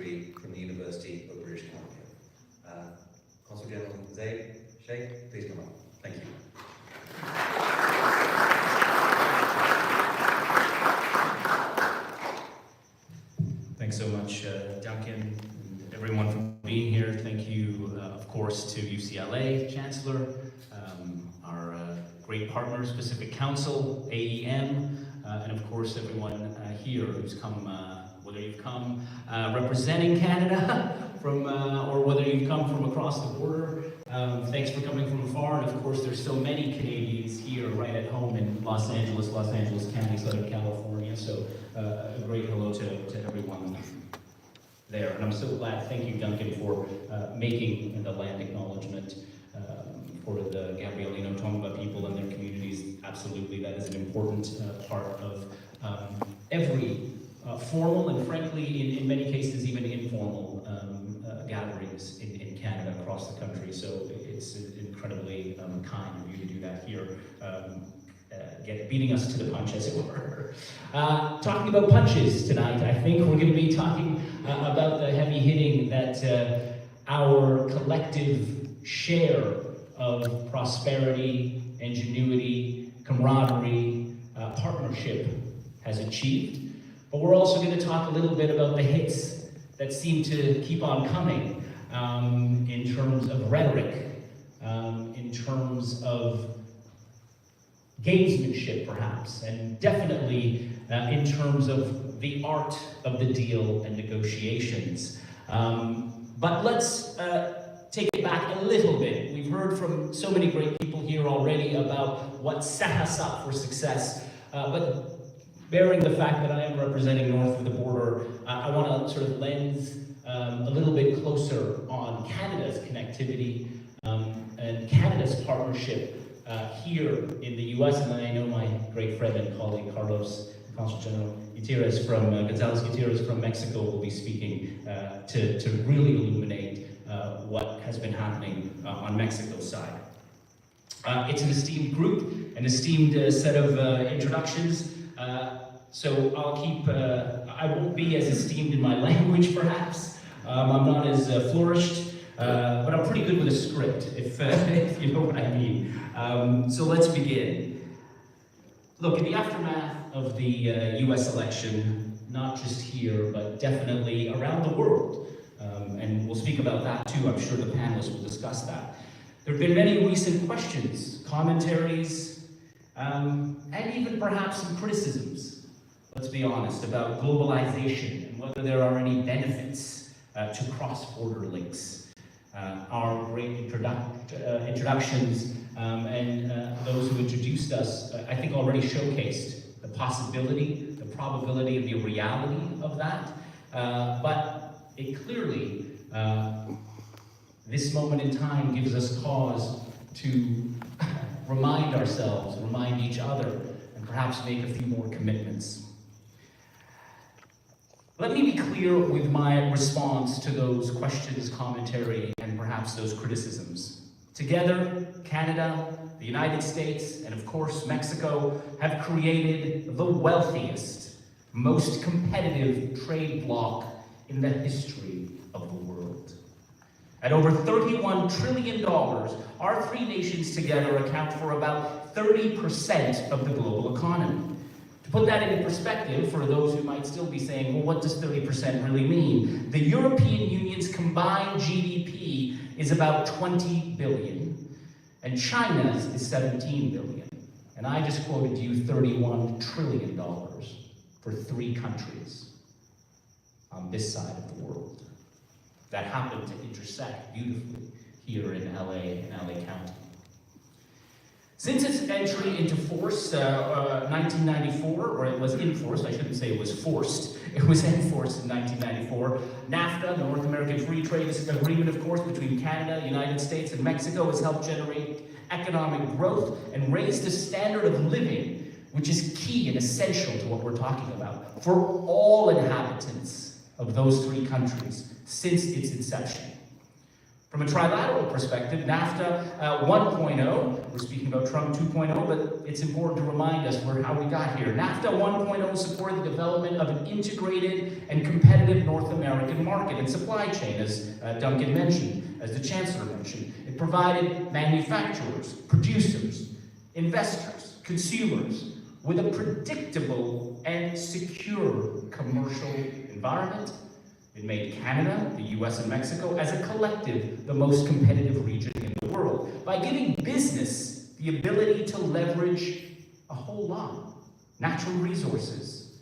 degree from the University of British Columbia. Consul General Zaid Sheikh, please come up. Thank you. Thanks so much, Duncan, and everyone for being here. Thank you, of course, to UCLA Chancellor, our great partners, Pacific Council, AEM, and of course everyone here who's come, whether you've come representing Canada from, or whether you've come from across the border. Thanks for coming from afar, and of course there's so many Canadians here right at home in Los Angeles County, Southern California, so a great hello to everyone there. And I'm so glad, thank you Duncan for making the land acknowledgement for the Gabrielino Tongva people and their communities. Absolutely, that is an important part of every formal and frankly, in many cases, even informal gatherings in Canada across the country. So it's incredibly kind of you to do that here, beating us to the punch, as it were. Talking about punches tonight, I think we're going to be talking about the heavy hitting that our collective share of prosperity, ingenuity, camaraderie, partnership has achieved. But we're also going to talk a little bit about the hits that seem to keep on coming in terms of rhetoric, in terms of gamesmanship perhaps, and definitely in terms of the art of the deal and negotiations. But let's take it back a little bit. We've heard from so many great people here already about what set us up for success, but bearing the fact that I am representing north of the border, I want to sort of lens a little bit closer on Canada's connectivity and Canada's partnership here in the US, and I know my great friend and colleague Carlos, Consul General Gonzalez Gutierrez from Mexico will be speaking to really illuminate what has been happening on Mexico's side. It's an esteemed group, an esteemed set of introductions, so I'll keep, I won't be as esteemed in my language perhaps, I'm not as flourished, but I'm pretty good with a script, if you know what I mean. So let's begin. Look, in the aftermath of the US election, not just here, but definitely around the world, and we'll speak about that too, I'm sure the panelists will discuss that. There have been many recent questions, commentaries, and even perhaps some criticisms, let's be honest, about globalization and whether there are any benefits to cross-border links. Our great introductions and those who introduced us, I think already showcased the possibility, the probability, and the reality of that. But it clearly, this moment in time gives us cause to remind ourselves, remind each other, and perhaps make a few more commitments. Let me be clear with my response to those questions, commentary, and perhaps those criticisms. Together, Canada, the United States, and of course Mexico have created the wealthiest, most competitive trade bloc in the history of the world. At over $31 trillion, our three nations together account for about 30% of the global economy. To put that into perspective, for those who might still be saying, well, what does 30% really mean? The European Union's combined GDP is about 20 billion, and China's is 17 billion. And I just quoted you $31 trillion for three countries on this side of the world that happen to intersect beautifully here in LA and LA County. Since its entry into force, 1994, or it was in force, I shouldn't say it was forced, it was enforced in 1994, NAFTA, the North American Free Trade Agreement, of course, between Canada, the United States, and Mexico has helped generate economic growth and raise the standard of living, which is key and essential to what we're talking about, for all inhabitants of those three countries since its inception. From a trilateral perspective, NAFTA 1.0, we're speaking about Trump 2.0, but it's important to remind us how we got here. NAFTA 1.0 supported the development of an integrated and competitive North American market and supply chain, as Duncan mentioned, as the Chancellor mentioned. It provided manufacturers, producers, investors, consumers with a predictable and secure commercial environment. It made Canada, the US, and Mexico, as a collective, the most competitive region in the world, by giving business the ability to leverage a whole lot: natural resources,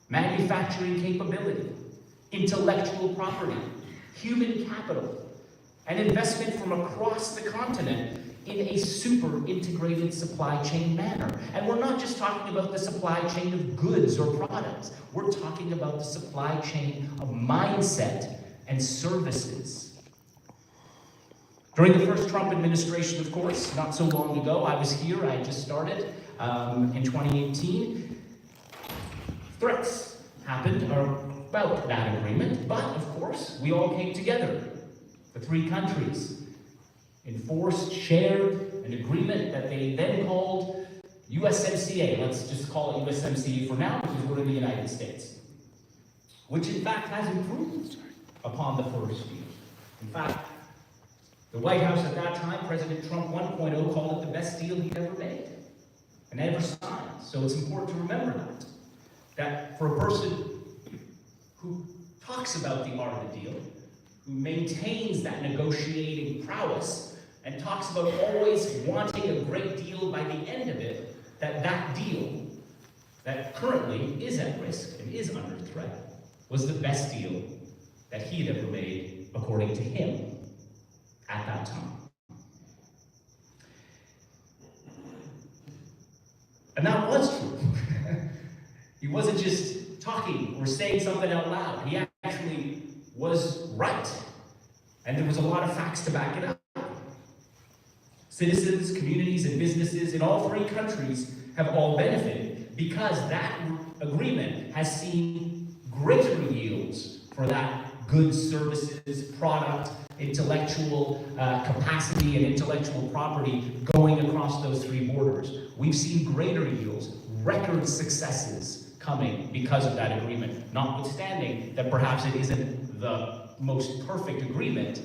manufacturing capability, intellectual property, human capital, and investment from across the continent in a super integrated supply chain manner. And we're not just talking about the supply chain of goods or products. We're talking about the supply chain of mindset and services. During the first Trump administration, of course, not so long ago, I was here, I had just started in 2018. Threats happened about that agreement, but of course, we all came together, the three countries, enforced, shared an agreement that they then called USMCA. Let's just call it USMCA for now, because we're in the United States, which in fact has improved upon the first deal. In fact, the White House at that time, President Trump 1.0, called it the best deal he'd ever made and ever signed. So it's important to remember that for a person who talks about the art of the deal, who maintains that negotiating prowess, and talks about always wanting a great deal by the end of it, that deal that currently is at risk and is under threat was the best deal that he had ever made, according to him, at that time. And that was true. He wasn't just talking or saying something out loud. He actually was right. And there was a lot of facts to back it up. Citizens, communities, and businesses in all three countries have all benefited because that agreement has seen greater yields for that goods, services, product, intellectual capacity, and intellectual property going across those three borders. We've seen greater yields, record successes coming because of that agreement, notwithstanding that perhaps it isn't the most perfect agreement,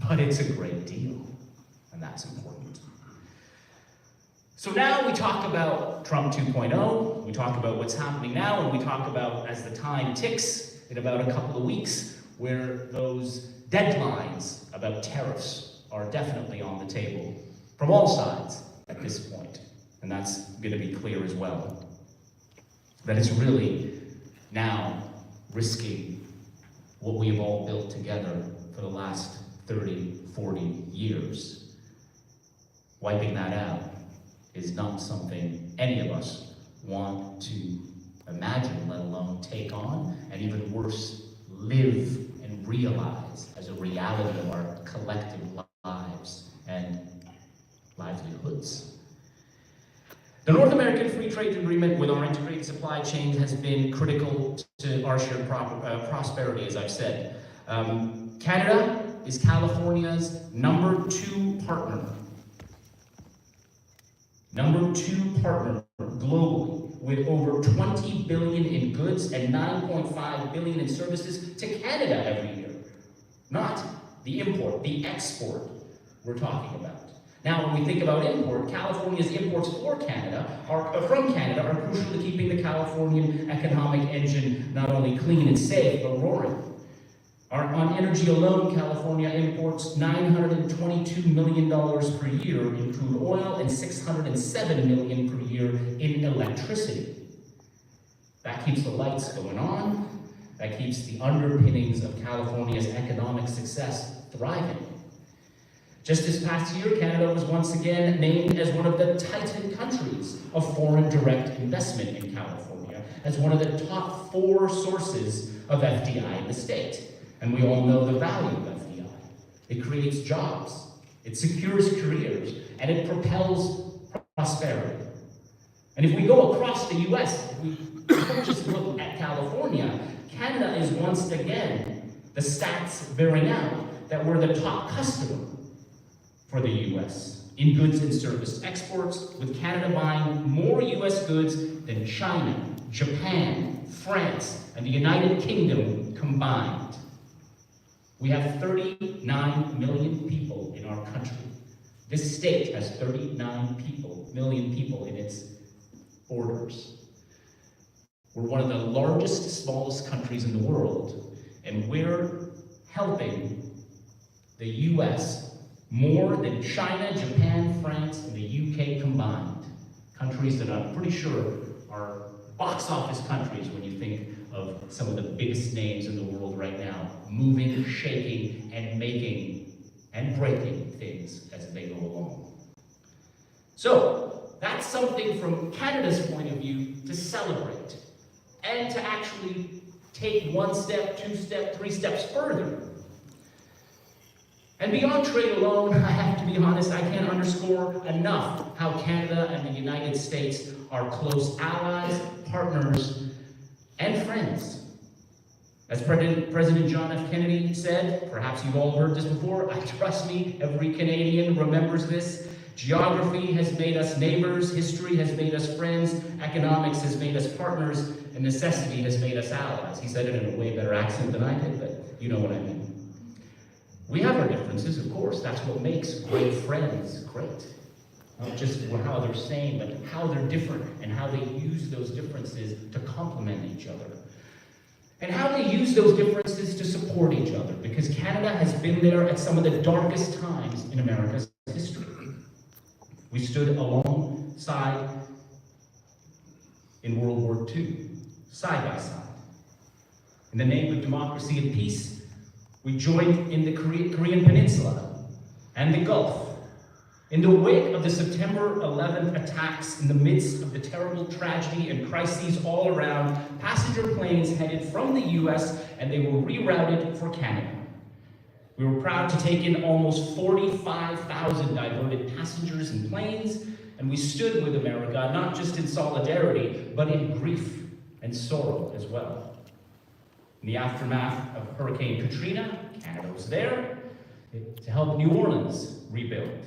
but it's a great deal, and that's important. So now we talk about Trump 2.0, we talk about what's happening now, and we talk about, as the time ticks, in about a couple of weeks, where those deadlines about tariffs are definitely on the table from all sides at this point, and that's going to be clear as well. That it's really now risking what we have all built together for the last 30, 40 years. Wiping that out is not something any of us want to imagine, let alone take on, and even worse, live and realize as a reality of our collective lives and livelihoods. The North American Free Trade Agreement with our integrated supply chain has been critical to our shared prosperity, as I've said. Canada is California's #2 partner. #2 partner globally, with over 20 billion in goods and 9.5 billion in services to Canada every year. Not the import, the export we're talking about. Now, when we think about import, California's imports from Canada are crucial to keeping the Californian economic engine not only clean and safe, but roaring. On energy alone, California imports $922 million per year in crude oil and $607 million per year in electricity. That keeps the lights going on. That keeps the underpinnings of California's economic success thriving. Just this past year, Canada was once again named as one of the Titan countries of foreign direct investment in California, as one of the top 4 sources of FDI in the state. And we all know the value of FDI. It creates jobs, it secures careers, and it propels prosperity. And if we go across the US, if we don't just look at California, Canada is once again, the stats bearing out, that we're the top customer for the US in goods and service exports, with Canada buying more US goods than China, Japan, France, and the United Kingdom combined. We have 39 million people in our country. This state has 39 million people in its borders. We're one of the largest, smallest countries in the world, and we're helping the US more than China, Japan, France, and the UK combined. Countries that I'm pretty sure are box office countries when you think of some of the biggest names in the world right now, moving, shaking, and making and breaking things as they go along. So, that's something from Canada's point of view to celebrate, and to actually take one step, two steps, three steps further. And beyond trade alone, I have to be honest, I can't underscore enough how Canada and the United States are close allies, partners, and friends. As President John F. Kennedy said, perhaps you've all heard this before, trust me, every Canadian remembers this: geography has made us neighbors, history has made us friends, economics has made us partners, and necessity has made us allies. He said it in a way better accent than I did, but you know what I mean. We have our differences, of course. That's what makes great friends great. Not just how they're saying, but how they're different and how they use those differences to complement each other. And how they use those differences to support each other, because Canada has been there at some of the darkest times in America's history. We stood alongside in World War II, side by side. In the name of democracy and peace, we joined in the Korean Peninsula and the Gulf. In the wake of the September 11th attacks, in the midst of the terrible tragedy and crises all around, passenger planes headed from the US and they were rerouted for Canada. We were proud to take in almost 45,000 diverted passengers and planes, and we stood with America, not just in solidarity, but in grief and sorrow as well. In the aftermath of Hurricane Katrina, Canada was there to help New Orleans rebuild.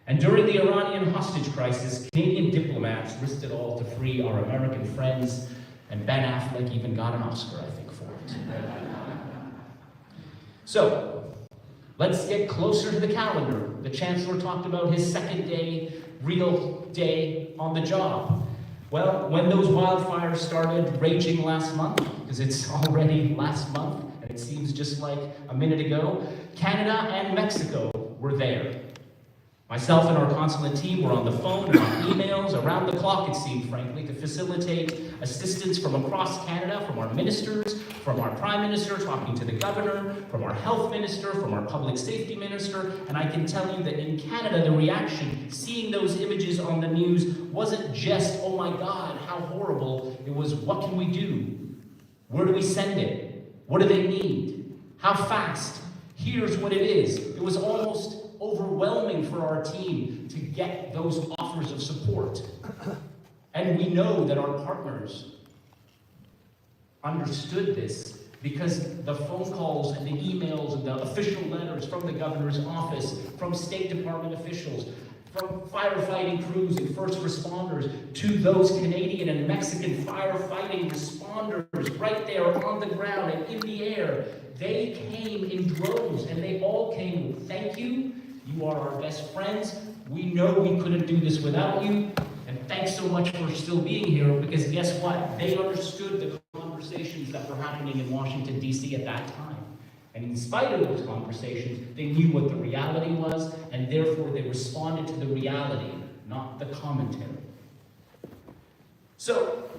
And during the Iranian hostage crisis, Canadian diplomats risked it all to free our American friends, and Ben Affleck even got an Oscar, I think, for it. So, let's get closer to the calendar. The Chancellor talked about his second day, real day on the job. Well, when those wildfires started raging last month, because it's already last month, and it seems just like a minute ago, Canada and Mexico were there. Myself and our consulate team were on the phone and on emails, around the clock it seemed, frankly, to facilitate assistance from across Canada, from our ministers, from our Prime Minister, talking to the Governor, from our Health Minister, from our Public Safety Minister, and I can tell you that in Canada, the reaction, seeing those images on the news, wasn't just, oh my God, how horrible. It was, what can we do? Where do we send it? What do they need? How fast? Here's what it is. It was almost overwhelming for our team to get those offers of support. And we know that our partners understood this, because the phone calls and the emails and the official letters from the Governor's office, from State Department officials, from firefighting crews and first responders, to those Canadian and Mexican firefighting responders right there on the ground and in the air, they came in droves, and they all came with thank you. You are our best friends. We know we couldn't do this without you. And thanks so much for still being here, because guess what? They understood the conversations that were happening in Washington, D.C. at that time. And in spite of those conversations, they knew what the reality was, and therefore they responded to the reality, not the commentary. So,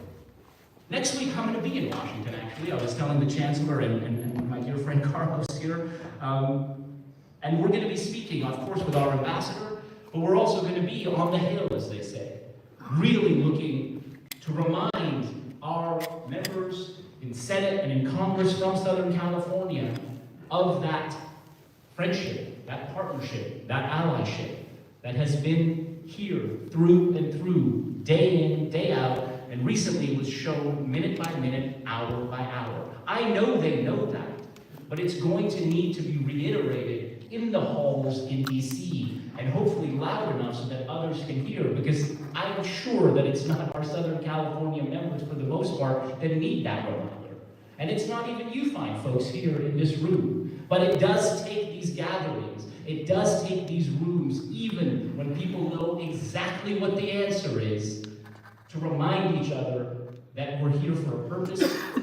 next week I'm going to be in Washington, actually. I was telling the Chancellor and my dear friend Carlos here. And we're going to be speaking, of course, with our ambassador, but we're also going to be on the Hill, as they say, really looking to remind our members in Senate and in Congress from Southern California of that friendship, that partnership, that allyship that has been here through and through, day in, day out, and recently was shown minute by minute, hour by hour. I know they know that. but it's going to need to be reiterated in the halls in DC, and hopefully loud enough so that others can hear, because I'm sure that it's not our Southern California members, for the most part, that need that reminder. And it's not even you fine folks here in this room, but it does take these gatherings, it does take these rooms, even when people know exactly what the answer is, to remind each other that we're here for a purpose,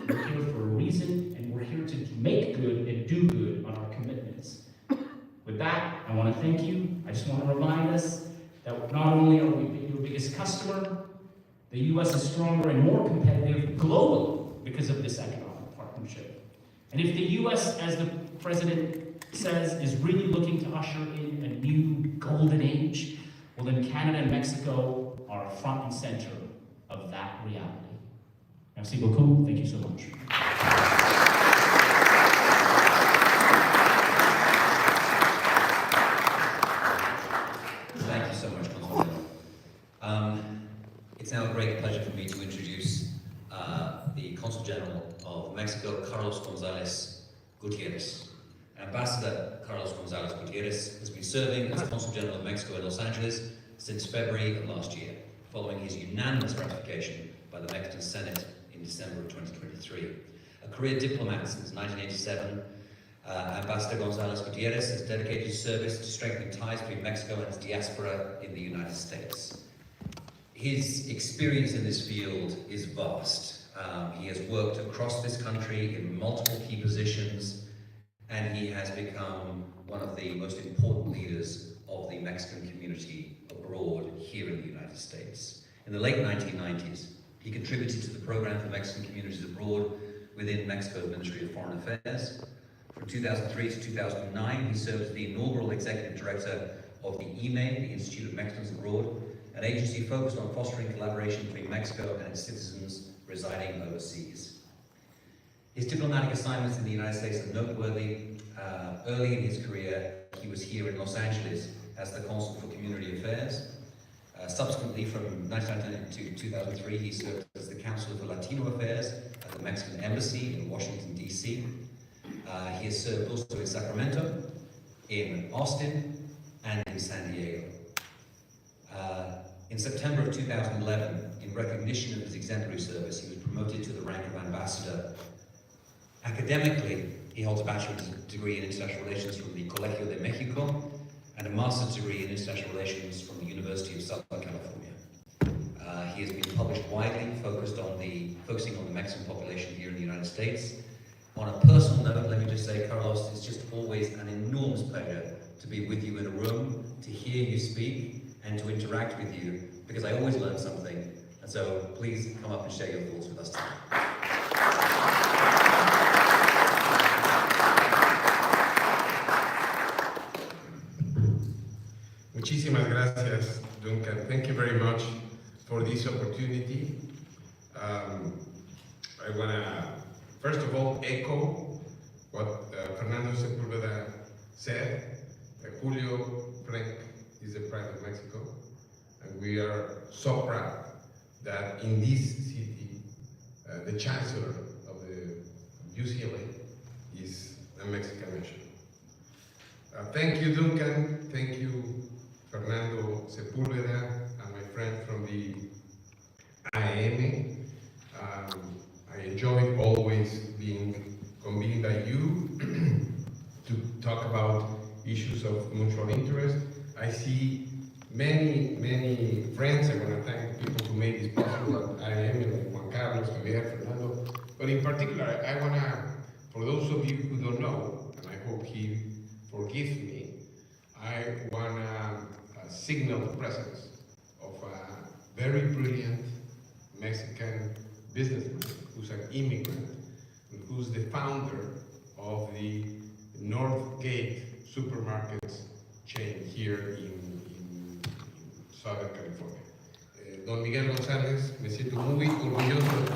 we're here for a reason, and we're here to make good and do good on our commitments. With that, I want to thank you. I just want to remind us that not only are we your biggest customer, the U.S. is stronger and more competitive globally because of this economic partnership. And if the U.S., as the President says, is really looking to usher in a new golden age, well then Canada and Mexico are front and center of that reality. Merci beaucoup. Thank you so much. Thank you so much, Consul. It's now a great pleasure for me to introduce the Consul General of Mexico, Carlos González Gutierrez. Ambassador Carlos González Gutierrez has been serving as Consul General of Mexico in Los Angeles since February of last year, following his unanimous ratification by the Mexican Senate in December of 2023. A career diplomat since 1987, Ambassador González Gutierrez has dedicated his service to strengthening ties between Mexico and its diaspora in the United States. His experience in this field is vast. He has worked across this country in multiple key positions, and he has become one of the most important leaders of the Mexican community abroad here in the United States. In the late 1990s, he contributed to the program for Mexican communities abroad within Mexico's Ministry of Foreign Affairs. From 2003 to 2009, he served as the inaugural executive director of the IME, the Institute of Mexicans Abroad, an agency focused on fostering collaboration between Mexico and its citizens residing overseas. His diplomatic assignments in the United States are noteworthy. Early in his career, he was here in Los Angeles as the Consul for Community Affairs. Subsequently, from 1999 to 2003, he served as the Counselor for Latino Affairs at the Mexican Embassy in Washington, D.C. He has served also in Sacramento, in Austin, and in San Diego. In September of 2011, in recognition of his exemplary service, he was promoted to the rank of ambassador. Academically, he holds a bachelor's degree in international relations from the Colegio de Mexico and a master's degree in international relations from the University of Southern California. He has been published widely, focusing on the Mexican population here in the United States. On a personal note, let me just say, Carlos, it's just always an enormous pleasure to be with you in a room, to hear you speak, and to interact with you, because I always learn something. And so please come up and share your thoughts with us today. Muchísimas gracias, Duncan. Thank you very much for this opportunity. I want to, first of all, echo what Fernando Sepúlveda said. Julio Frank is the Pride of Mexico, and we are so proud that in this city, the Chancellor of the UCLA is a Mexican nation. Thank you, Duncan. Thank you, Fernando Sepúlveda, and my friend from the IAM. I enjoy always being convened by you to talk about issues of mutual interest. I see many friends. I want to thank people who made this possible at IAM, like Juan Carlos, Javier, Fernando. But in particular, I want to, for those of you who don't know, and I hope he forgives me, I want to signal the presence of a very brilliant Mexican businessman who's an immigrant and who's the founder of the North Gate supermarkets chain here in Southern California. Don Miguel González, me siento muy orgulloso de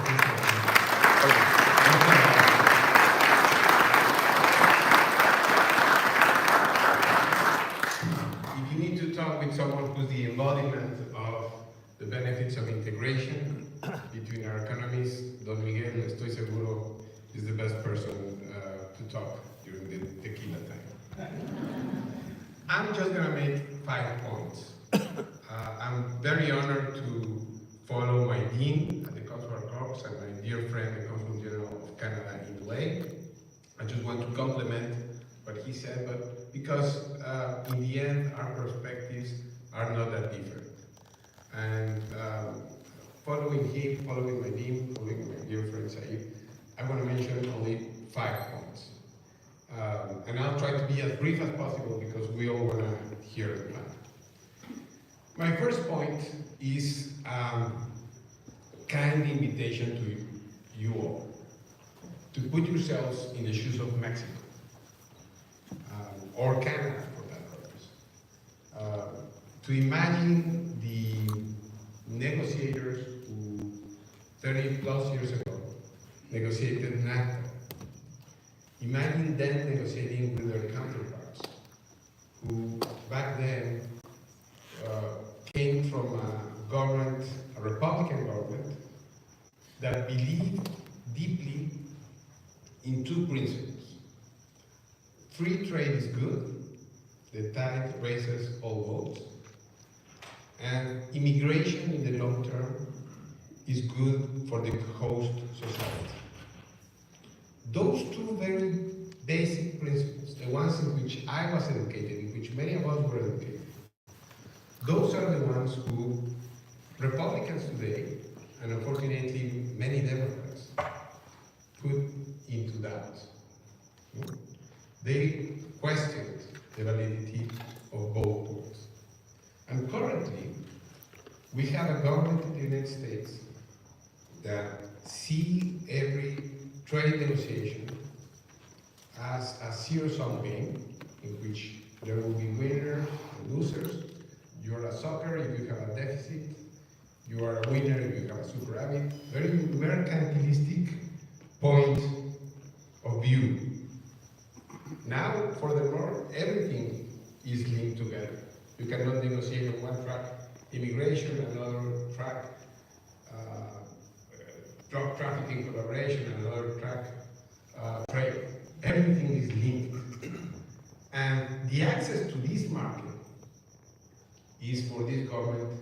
If you need to talk with someone who's the embodiment of the benefits of integration between our economies, Don Miguel, estoy seguro, is the best person to talk during the tequila time. I'm just gonna make 5 points. I'm very honored to follow my dean at the Consular Corps and my dear friend, the Consul General of Canada in LA. I just want to compliment what he said, but because in the end, our perspectives are not that different. And following him, following my dean, following my dear friend Saeed, I want to mention only 5 points. And I'll try to be as brief as possible because we all want to hear the plan. My first point is kind invitation to you all to put yourselves in the shoes of Mexico or Canada for that purpose. To imagine the negotiators who 30 plus years ago negotiated NAFTA. Imagine them negotiating with their counterparts who back then came from a government, a Republican government, that believed deeply in 2 principles. Free trade is good, the tide raises all boats, and immigration in the long term is good for the host society. Those 2 very basic principles, the ones in which I was educated, in which many of us were educated, those are the ones who Republicans today, and unfortunately many Democrats, put into doubt. They questioned the validity of both points. And currently, we have a government in the United States that see every trade negotiation as a zero-sum game in which there will be winners and losers. You're a sucker if you have a deficit. You are a winner if you have a superávit. Very mercantilistic point of view. Now, furthermore, everything is linked together. You cannot negotiate on one track immigration, another track drug trafficking collaboration, another track trade. Everything is linked. And the access to this market is for this government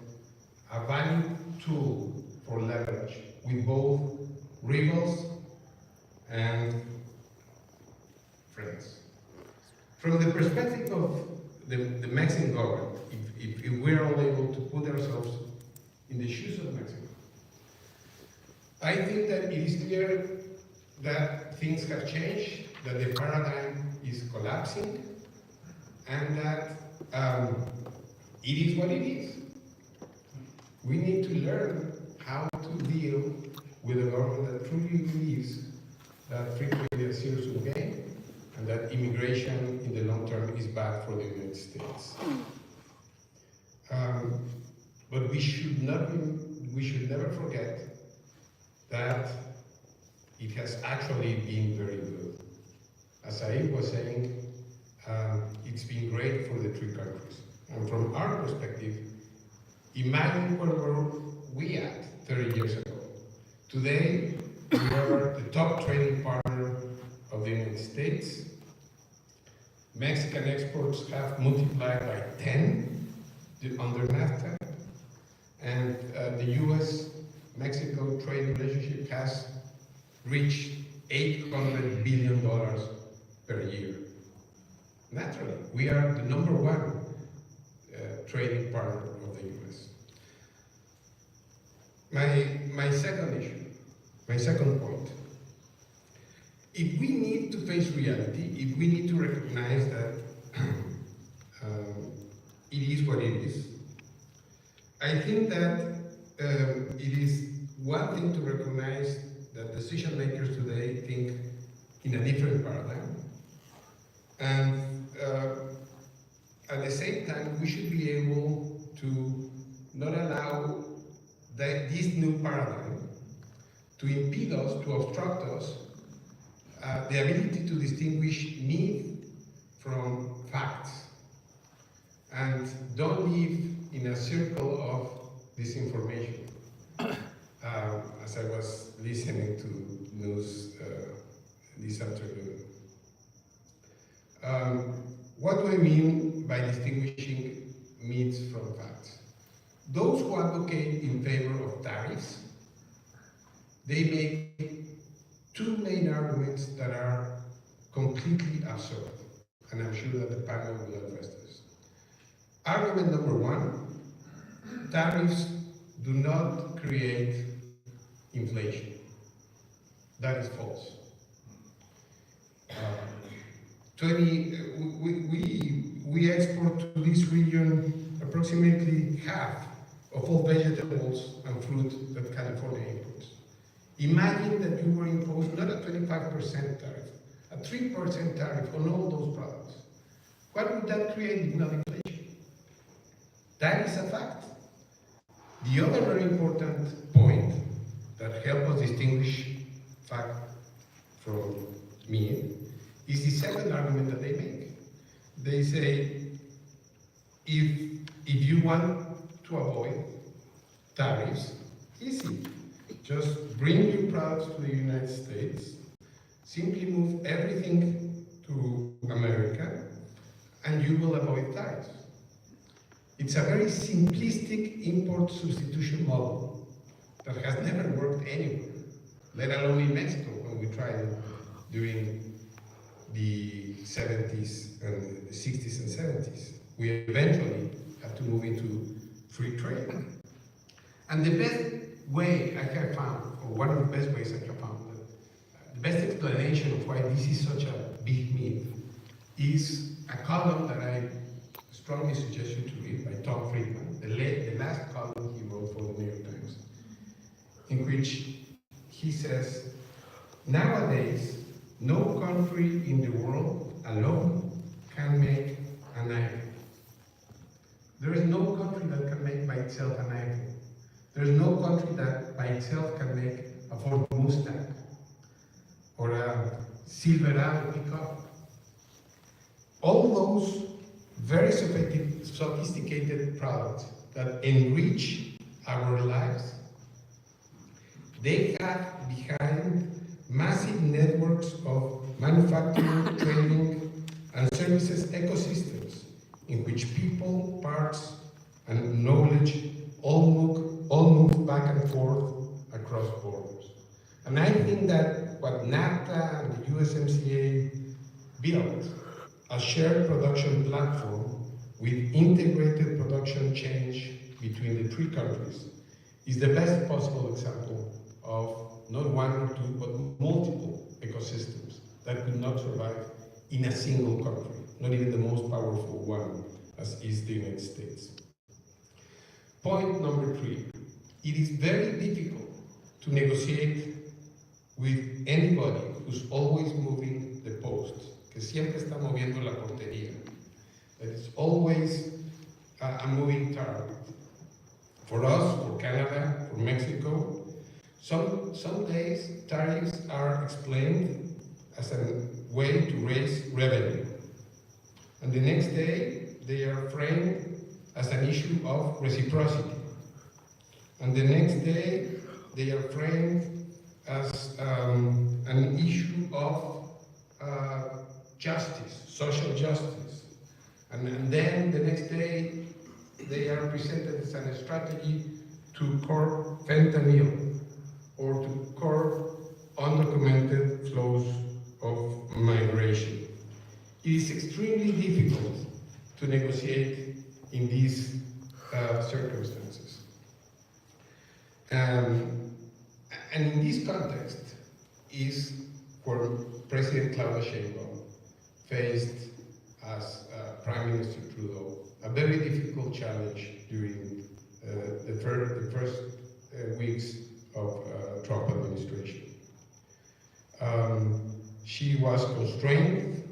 a valid tool for leverage with both rivals and friends. From the perspective of the Mexican government, if we're all able to put ourselves in the shoes of Mexico, I think that it is clear that things have changed, that the paradigm is collapsing, and that it is what it is. We need to learn how to deal with a government that truly believes that free trade is a zero-sum game, and that immigration in the long term is bad for the United States. But we should never forget that it has actually been very good. As Saeed was saying, it's been great for the 3 countries. And from our perspective, imagine where were we at 30 years ago. Today, we are the top trading partner of the United States. Mexican exports have multiplied by 10 under NAFTA, and the US-Mexico trade relationship has reached $800 billion per year. Naturally, we are the #1 trading partner of the US. My second issue, my second point. If we need to face reality, if we need to recognize that it is what it is, I think that it is one thing to recognize that decision makers today think in a different paradigm, and at the same time we should be able to not allow this new paradigm to impede us, to obstruct us, the ability to distinguish myth from facts, and don't live in a circle of disinformation. As I was listening to news this afternoon, do I mean by distinguishing myths from facts? Those who advocate in favor of tariffs, they make two main arguments that are completely absurd, and I'm sure that the panel will address this. Argument number one, tariffs do not create inflation. That is false. 20, we export to this region approximately half of all vegetables and fruit that California imports. Imagine that you were imposed not a 25% tariff, a 3% tariff on all those products. What would that create if not inflation? That is a fact. The other very important point that helps us distinguish fact from myth is the second argument that they make. They say, if you want to avoid tariffs, easy. Just bring your products to the United States, simply move everything to America, and you will avoid tariffs. It's a very simplistic import substitution model that has never worked anywhere, let alone in Mexico when we tried it during the 70s and 60s and 70s. We eventually had to move into free trade. And the best way I have found, or one of the best ways I have found, the best explanation of why this is such a big myth is a column that I strongly suggest you to read by Tom Friedman, the last column he wrote for the New York Times, in which he says, nowadays, no country in the world alone can make an iPhone. There is no country that can make by itself an iPhone. There is no country that by itself can make a Ford Mustang or a Silverado pickup. All those very sophisticated products that enrich our lives, they have behind massive networks of manufacturing, training, and services ecosystems in which people, parts, and knowledge all move back and forth across borders. And I think that what NAFTA and the USMCA built, a shared production platform with integrated production chains between the three countries, is the best possible example of not one or two, but multiple ecosystems that could not survive in a single country, not even the most powerful one, as is the United States. Point number three, it is very difficult to negotiate with anybody who's always moving the post, que siempre está moviendo la portería, that is always a moving target. For us, for Canada, for Mexico, some days tariffs are explained as a way to raise revenue. And the next day, they are framed as an issue of reciprocity. And the next day, they are framed as an issue of justice, social justice. And then the next day, they are presented as a strategy to curb fentanyl or to curb undocumented flows of migration. It is extremely difficult to negotiate in these circumstances. And in this context is where President Claudia Sheinbaum faced as Prime Minister Trudeau a very difficult challenge during the first weeks of Trump administration. She was constrained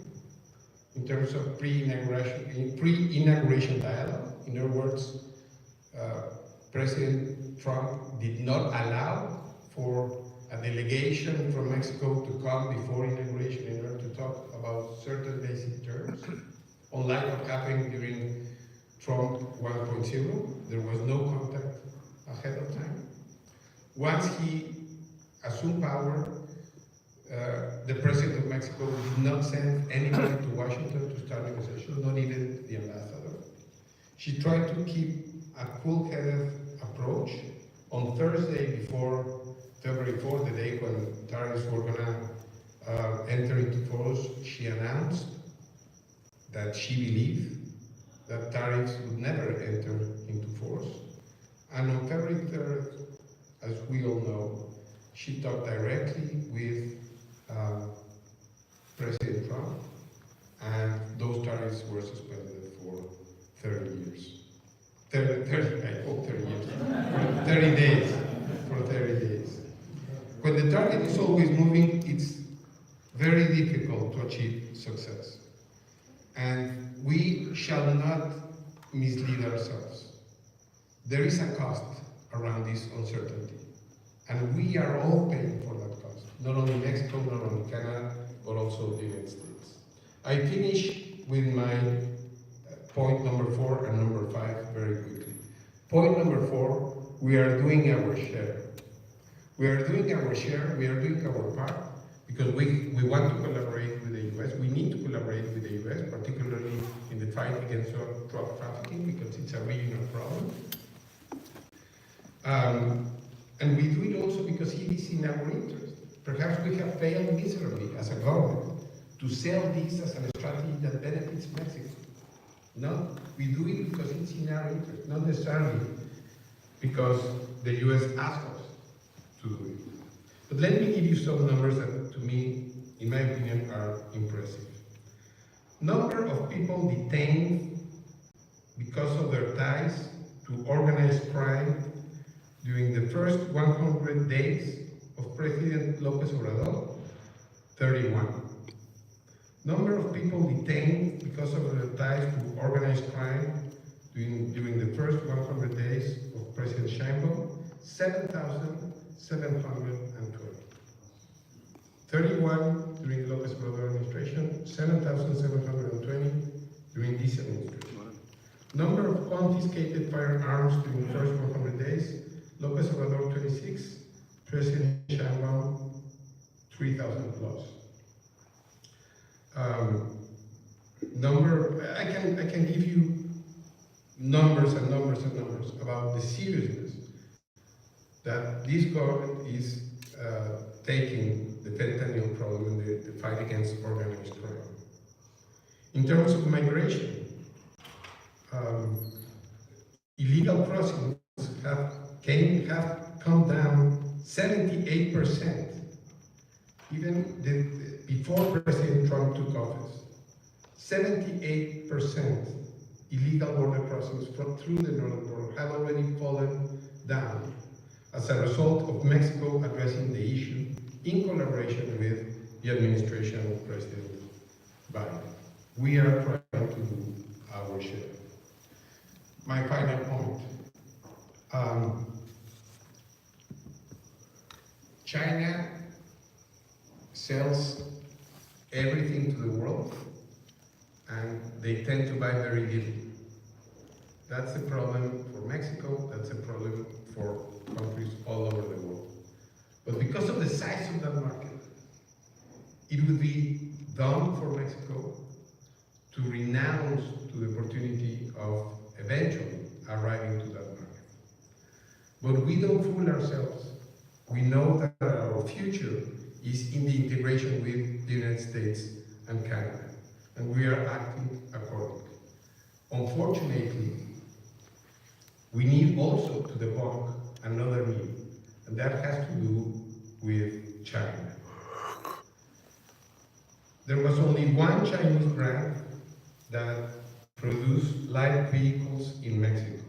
in terms of pre-inauguration dialogue. In other words, President Trump did not allow for a delegation from Mexico to come before inauguration in order to talk about certain basic terms. Unlike what happened during Trump 1.0, there was no contact ahead of time. Once he assumed power, the president of Mexico did not send anybody to Washington to start negotiations, not even the ambassador. She tried to keep a cool-headed approach. On Thursday before February 4th, the day when tariffs were gonna enter into force, she announced that she believed that tariffs would never enter into force. And on February 3rd, as we all know, she talked directly with President Trump, and those tariffs were suspended for 30 years. 30, I hope 30 years, for 30 days, for 30 days. When the target is always moving, it's very difficult to achieve success. And we shall not mislead ourselves. There is a cost around this uncertainty. And we are all paying for that cost. Not only Mexico, not only Canada, but also the United States. I finish with my point number 4 and number 5 very quickly. Point number 4, we are doing our share. We are doing our share, we are doing our part, because we want to collaborate with the US. We need to collaborate with the US, particularly in the fight against drug trafficking, because it's a regional problem. And we do it also because it is in our interest. Perhaps we have failed miserably as a government to sell this as a strategy that benefits Mexico. No, we do it because it's in our interest, not necessarily because the US asked us to do it. But let me give you some numbers that, to me, in my opinion, are impressive. Number of people detained because of their ties to organized crime during the first 100 days of President López Obrador, 31. Number of people detained because of their ties to organized crime during the first 100 days of President Sheinbaum, 7,720. 31 during the López Obrador administration, 7,720 during this administration. Number of confiscated firearms during the first 100 days, López Obrador 26, President Sheinbaum 3,000 plus. I can give you numbers and numbers and numbers about the seriousness that this government is taking the fentanyl problem and the fight against organized crime. In terms of migration, illegal crossings have come down 78%, even before President Trump took office. 78% illegal border crossings through the northern border have already fallen down as a result of Mexico addressing the issue in collaboration with the administration of President Biden. We are trying to do our share. My final point. China sells everything to the world, and they tend to buy very little. That's a problem for Mexico, that's a problem for countries all over the world. But because of the size of that market, it would be dumb for Mexico to renounce to the opportunity of eventually arriving to that market. But we don't fool ourselves. We know that our future is in the integration with the United States and Canada, and we are acting accordingly. Unfortunately, we need also to debunk another myth, and that has to do with China. There was only one Chinese brand that produced light vehicles in Mexico.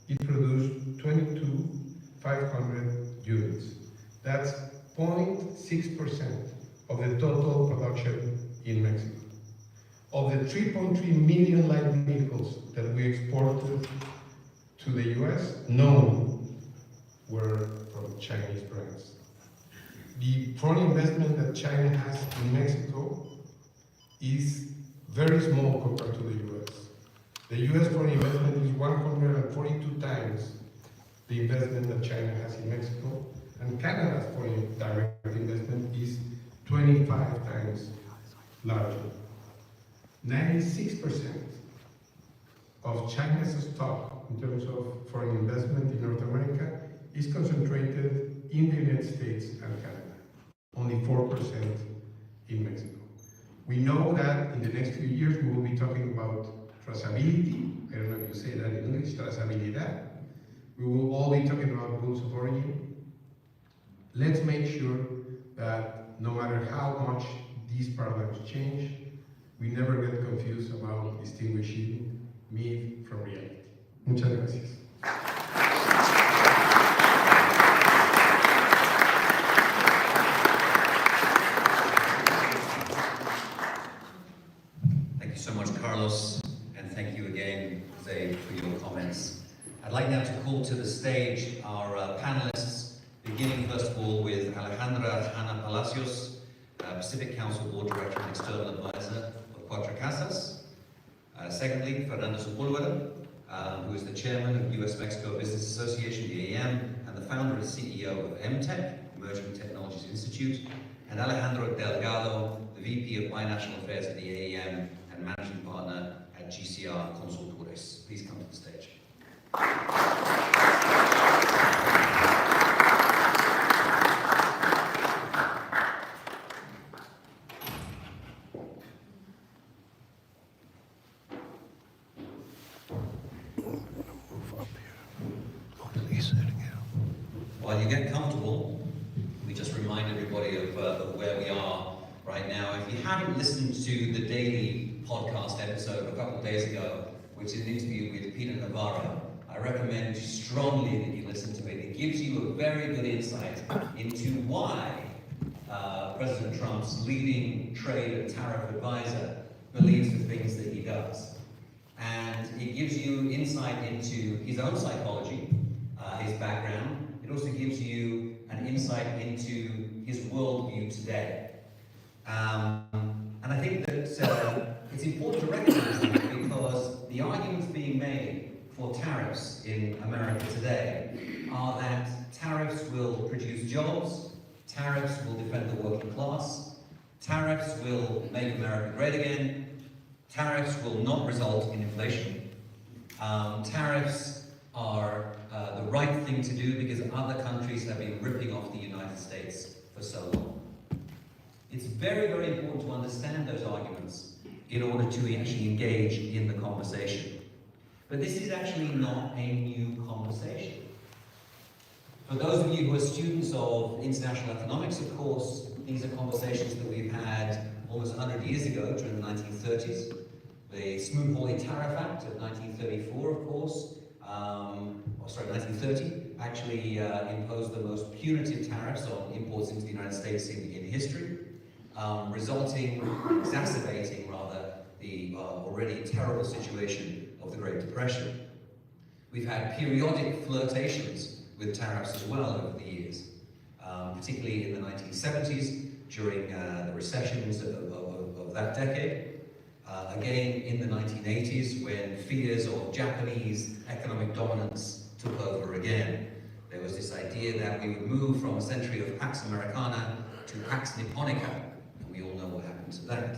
It produced 22,500 units. That's 0.6% of the total production in Mexico. Of the 3.3 million light vehicles that we exported to the US, none were from Chinese brands. The foreign investment that China has in Mexico is very small compared to the US. The US foreign investment is 142 times the investment that China has in Mexico, and Canada's foreign direct investment is 25 times larger. 96% of China's stock in terms of foreign investment in North America is concentrated in the United States and Canada. Only 4% in Mexico. We know that in the next few years we will be talking about traceability. I don't know if you say that in English, trazabilidad. We will all be talking about rules of origin. Let's make sure that no matter how much these paradigms change, we never get confused about distinguishing myth from reality. Muchas gracias. Thank you so much, Carlos, and thank you again, Jose, for your comments. I'd like now to call to the stage our panelists, beginning first of all with Alejandra Hanna Palacios, Pacific Council Board Director and External Advisor of Cuatro Casas. Secondly, Fernando Sepulveda, who is the Chairman of US-Mexico Business Association, the AEM, and the founder and CEO of MTech, Emerging Technologies Institute, and Alejandro Delgado, the VP of Binational Affairs at the AEM and Managing Partner at GCR Consultores. Please come to the stage. While you get comfortable, we just remind everybody of where we are right now. If you haven't listened to the daily podcast episode a couple of days ago, which is an interview with Peter Navarro, I recommend strongly that you listen to it. It gives you a very good insight into why President Trump's leading trade and tariff advisor believes the things that he does. And it gives you insight into his own psychology, his background. It also gives you an insight into his worldview today. And I think that it's important to recognize that because the arguments being made for tariffs in America today are that tariffs will produce jobs, tariffs will defend the working class, tariffs will make America great again, tariffs will not result in inflation, tariffs are the right thing to do because other countries have been ripping off the United States for so long. It's very, very important to understand those arguments in order to actually engage in the conversation. But this is actually not a new conversation. For those of you who are students of international economics, of course, these are conversations that we've had almost 100 years ago, during the 1930s. The Smoot-Hawley Tariff Act of 1934, of course, 1930, actually imposed the most punitive tariffs on imports into the United States in history, exacerbating rather, the already terrible situation of the Great Depression. We've had periodic flirtations with tariffs as well over the years, particularly in the 1970s, during the recessions of that decade. Again, in the 1980s, when fears of Japanese economic dominance took over again. There was this idea that we would move from a century of Pax Americana to Pax Nipponica, and we all know what happened to that.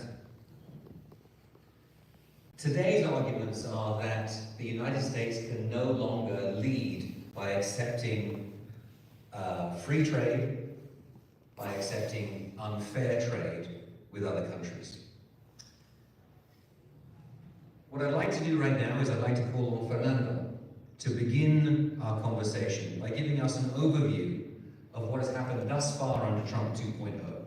Today's arguments are that the United States can no longer lead by accepting free trade, by accepting unfair trade with other countries. What I'd like to do right now is I'd like to call on Fernando to begin our conversation by giving us an overview of what has happened thus far under Trump 2.0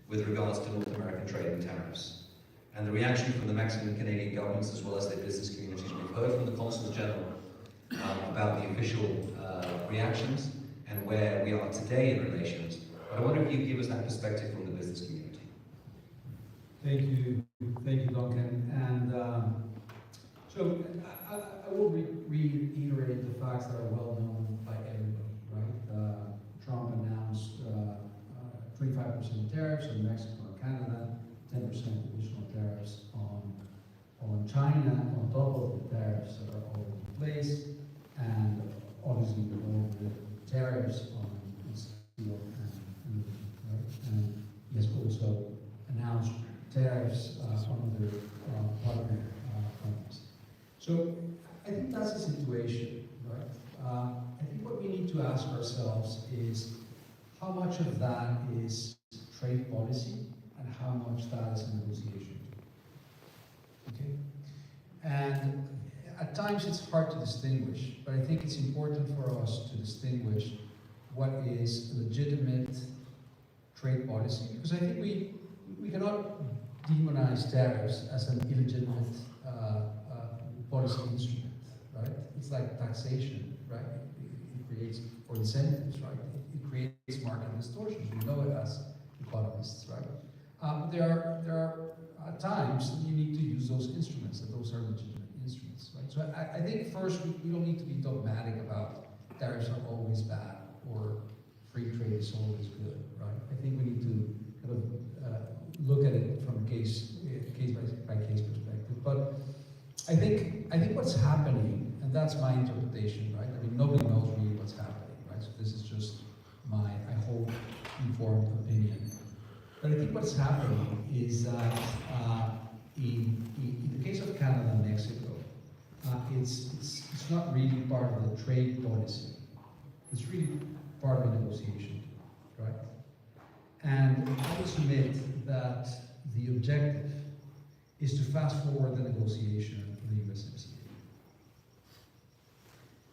with regards to North American trade and tariffs, and the reaction from the Mexican and Canadian governments as well as their business communities. We've heard from the consuls general about the official reactions and where we are today in relations. But I wonder if you could give us that perspective from the business community. Thank you, Duncan. And so I will reiterate the facts that are well known by everybody, right? Trump announced 25% tariffs on Mexico and Canada, 10% additional tariffs on China, on top of the tariffs that are already in place, and obviously all the tariffs on steel and aluminum, right? And he has also So I think that's the situation, right? I think what we need to ask ourselves is how much of that is trade policy and how much that is a negotiation. Okay? And at times it's hard to distinguish, but I think it's important for us to distinguish what is legitimate trade policy, because I think we cannot demonize tariffs as an illegitimate policy instrument, right? It's like taxation, right? It creates, or incentives, right? It creates market distortions. We know it as economists, right? There are times that you need to use those instruments, and those are legitimate instruments, right? So I think first we don't need to be dogmatic about tariffs are always bad or free trade is always good, right? I think we need to kind of look at it from a case by case perspective. But I think what's happening, and that's my interpretation, right? I mean, nobody knows really what's happening, right? So this is just my, I hope, informed opinion. But I think what's happening is that in the case of Canada and Mexico, it's not really part of the trade policy. It's really part of a negotiation, right? And I would submit that the objective is to fast forward the negotiation of the USMCA.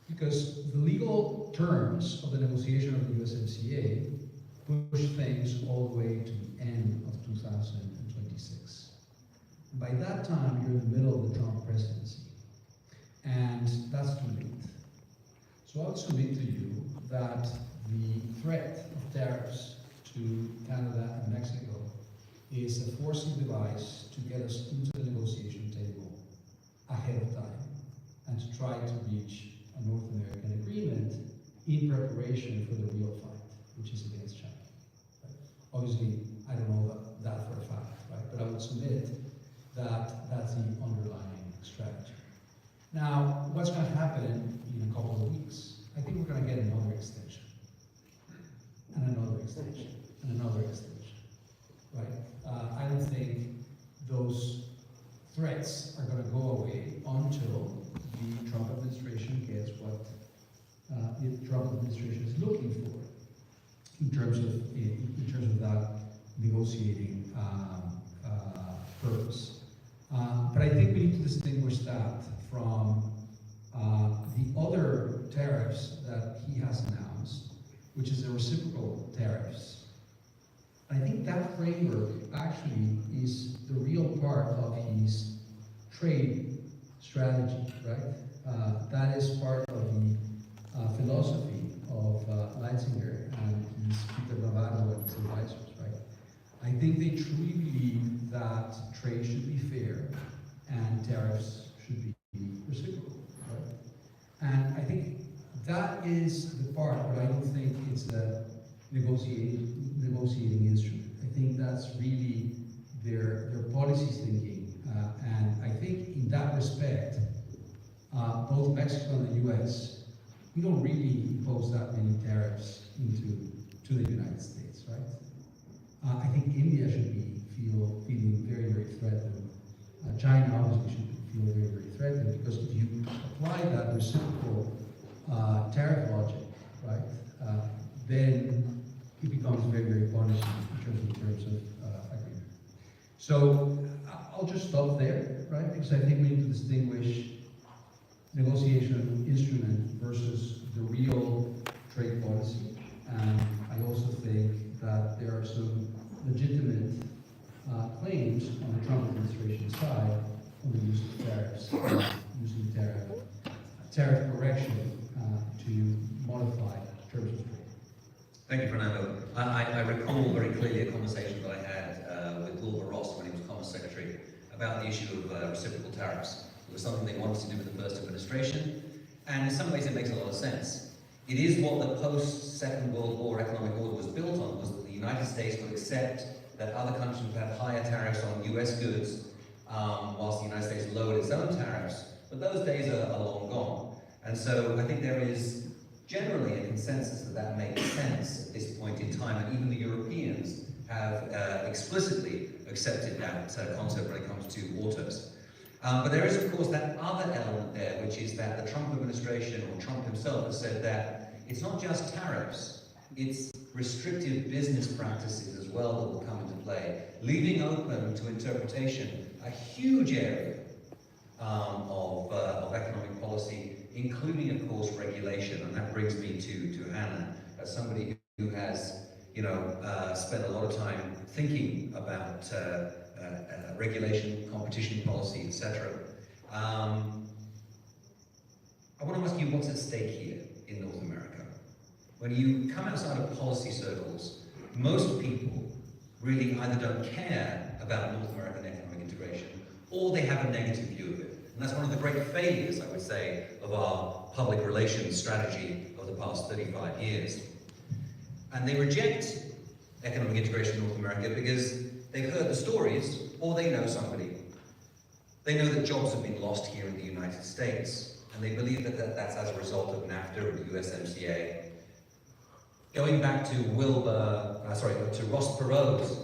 Because the legal terms of the negotiation of the USMCA push things all the way to the end of 2026. By that time, you're in the middle of the Trump presidency. And that's too late. So I would submit to you that the threat of tariffs to Canada and Mexico is a forcing device to get us into the negotiation table ahead of time and to try to reach a North American agreement in preparation for the real fight, which is against China. Right? Obviously, I don't know that for a fact, right? But I would submit that that's the underlying strategy. Now, what's going to happen in a couple of weeks? I think we're going to get another extension, and another extension, and another extension, right? I don't think those threats are going to go away until the Trump administration gets what the Trump administration is looking for in terms of that negotiating purpose. But I think we need to distinguish that from the other tariffs that he has announced, which is the reciprocal tariffs. I think that framework actually is the real part of his trade strategy, right? That is part of the philosophy of Leitzinger and his Peter Navarro and his advisors, right? I think they truly believe that trade should be fair and tariffs should be reciprocal, right? And I think that is the part where I don't think it's a negotiating instrument. I think that's really their policy thinking. And I think in that respect, both Mexico and the US, we don't really impose that many tariffs to the United States, right? I think India should be feeling very, very threatened. China obviously should feel very, very threatened, because if you apply that reciprocal tariff logic, right, then it becomes very, very punishing in terms of agreement. So I'll just stop there, right, because I think we need to distinguish negotiation instrument versus the real trade policy. And I also think that there are some legitimate claims on the Trump administration side on the use of tariffs, using tariff correction to modify terms of trade. Thank you, Fernando. I recall very clearly a conversation that I had with Wilbur Ross when he was Commerce Secretary about the issue of reciprocal tariffs. It was something they wanted to do with the first administration, and in some ways it makes a lot of sense. It is what the post-Second World War economic order was built on, was that the United States would accept that other countries would have higher tariffs on US goods, whilst the United States lowered its own tariffs, but those days are long gone. And so I think there is generally a consensus that that makes sense at this point in time, and even the Europeans have explicitly accepted that concept when it comes to autos. But there is, of course, that other element there, which is that the Trump administration, or Trump himself, has said that it's not just tariffs, it's restrictive business practices as well that will come into play, leaving open to interpretation a huge area of economic policy, including, of course, regulation. And that brings me to Hannah, as somebody who has, spent a lot of time thinking about regulation, competition policy, etc. I want to ask you, what's at stake here in North America? When you come outside of policy circles, most people really either don't care about North American economic integration, or they have a negative view of it. And that's one of the great failures, I would say, of our public relations strategy of the past 35 years. And they reject economic integration in North America because they've heard the stories, or they know somebody. They know that jobs have been lost here in the United States, and they believe that that's as a result of NAFTA or the USMCA. Going back to Ross Perot's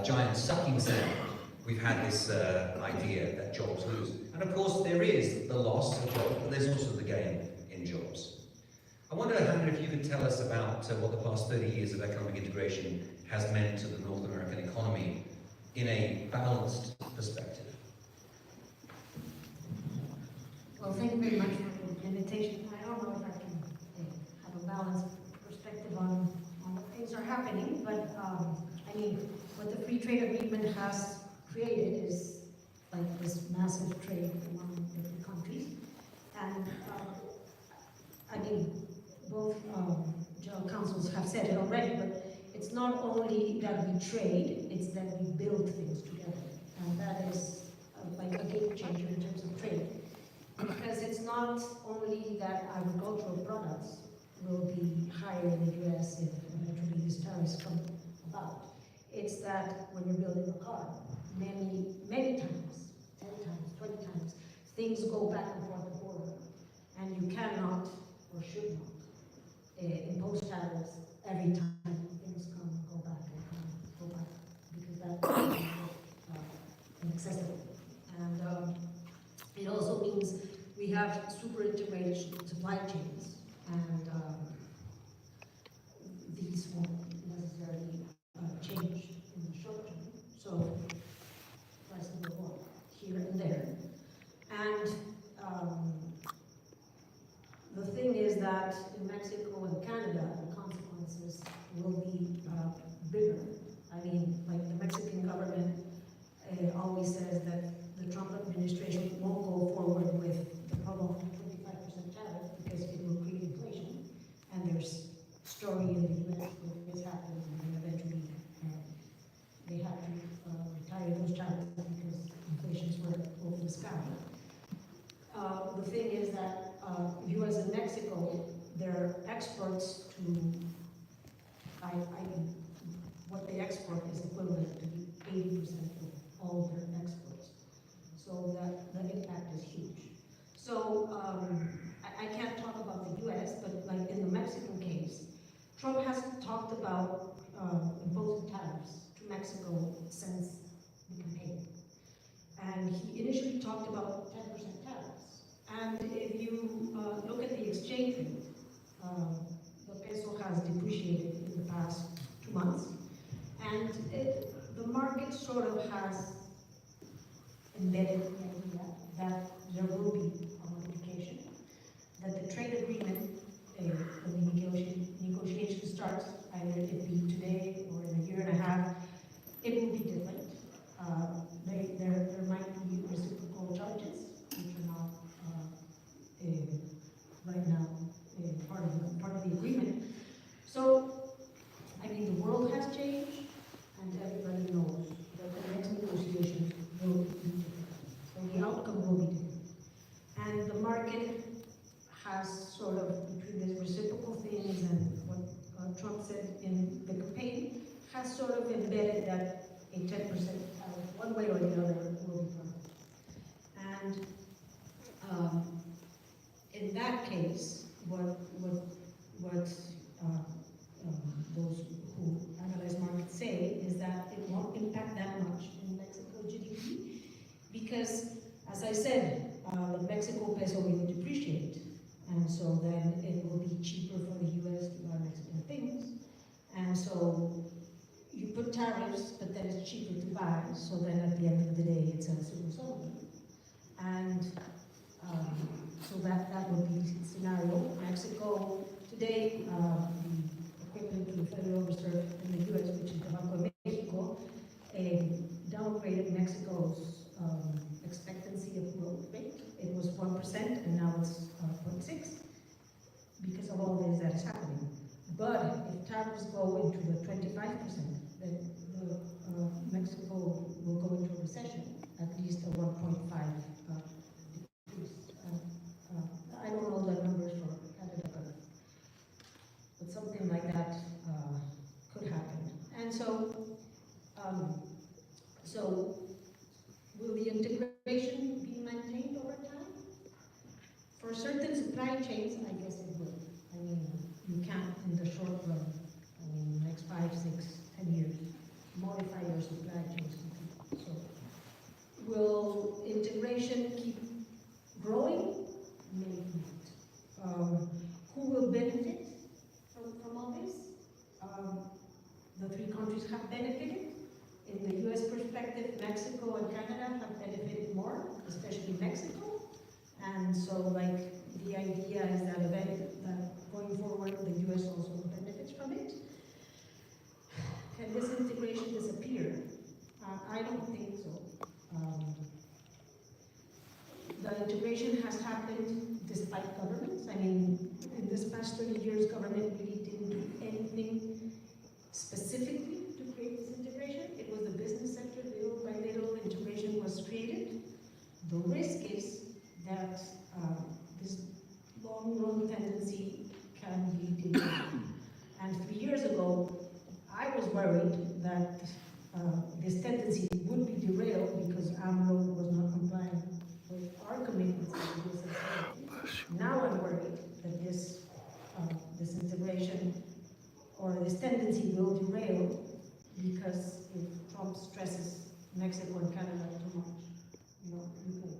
giant sucking sound, we've had this idea that jobs lose. And of course there is the loss of jobs, but there's also the gain in jobs. I wonder, Hannah, if you could tell us about what the past 30 years of economic integration has meant to the North American economy in a balanced perspective. Well, thank you very much for the invitation. I don't know if I can have a balanced perspective on what things are happening, but I mean, what the free trade agreement has created is like this massive trade among different countries. And I mean, both general counsels have said it already, but it's not only that we trade, it's that we build things together. And that is like a game changer in terms of trade. Because it's not only that agricultural products will be higher in the US if eventually these tariffs come about. It's that when you're building a car, many times, 10 times, 20 times, things go back and forth the border. And you cannot, or should not, impose tariffs every time things go back, because that is inaccessible. And it also means we have super integrated supply chains, and these won't necessarily change in the short term. So prices will go up here and there. And the thing is that in Mexico and Canada, the consequences will be bigger. I mean, like the Mexican government always says that the Trump administration won't go forward with the problem of 25% tariff because it will create inflation. And there's story in the US where this happened, and eventually they had to retire those tariffs because inflations were over the sky. The thing is that US and Mexico, their exports to, what they export is equivalent to 80% of all their exports. So the impact is huge. So I can't talk about the US, but like in the Mexican case, Trump has talked about imposing tariffs to Mexico since the campaign. And he initially talked about 10% tariffs. And if you look at the exchange rate, the peso has depreciated in the past 2 months. And the market sort of has embedded the idea that there will be a modification, that the trade agreement, when the negotiation starts, either it be today or in a year and a half, it will be different. There might be reciprocal charges, which are not right now part of the agreement. So, I mean, the world has changed, and everybody knows that the next negotiations will be different. So As I said, the Mexico peso will depreciate, and so then it will be cheaper for the US to buy Mexican things. And so you put tariffs, but then it's cheaper to buy, so then at the end of the day, it's a zero sum. And so that would be the scenario. Mexico today, the equivalent to the Federal Reserve in the US, which is the Banco de Mexico, downgraded Mexico's expectancy of growth rate. It was 1%, and now it's 0.6 because of all this that is happening. But if tariffs go into the 25%, then Mexico will go into a recession, at least a 1.5 decrease. I don't know the numbers for Canada, but something like that could happen. And so, so will the integration be maintained over time? For certain supply chains, I guess it will. I mean, you can't in the short run, I mean, next 5, 6, 10 years, modify your supply chains completely. So, will integration keep growing? Maybe not. Who will benefit from all this? The three countries have benefited. In the US perspective, Mexico and Canada have benefited more, especially Mexico. And so, like, the idea is that going forward, the US also benefits from it. Can this integration disappear? I don't think so. The integration has happened despite governments. I mean, in this past 30 years, government really didn't do anything specifically to create this integration. It was the business sector, little by little, integration was created. The risk is that this long-run tendency can be delayed. And 3 years ago, I was worried that this tendency would be derailed because AMLO was not complying with our commitments to the USSR. Now I'm worried that this integration or this tendency will derail because if Trump stresses Mexico and Canada too much, you know, you can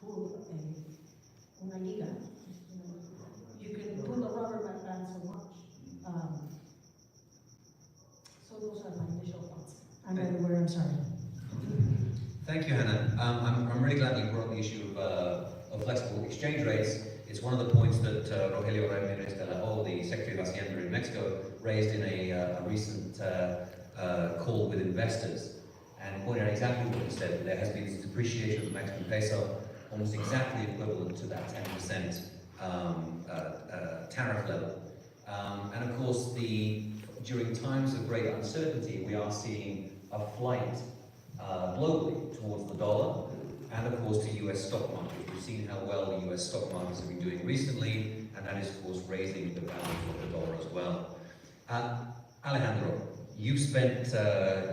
pull una liga, you can pull the rubber band so much. So those are my initial thoughts. I'm everywhere, I'm sorry. Thank you, Hannah. I'm really glad you brought the issue of flexible exchange rates. It's one of the points that Rogelio Ramirez de la O, the Secretary of Hacienda in Mexico, raised in a recent call with investors and pointed out exactly what you said, that there has been this depreciation of the Mexican peso, almost exactly equivalent to that 10% tariff level. And of course, during times of great uncertainty, we are seeing a flight globally towards the dollar and of course to US stock markets. We've seen how well the US stock markets have been doing recently, and that is of course raising the value of the dollar as well. Alejandro, you've spent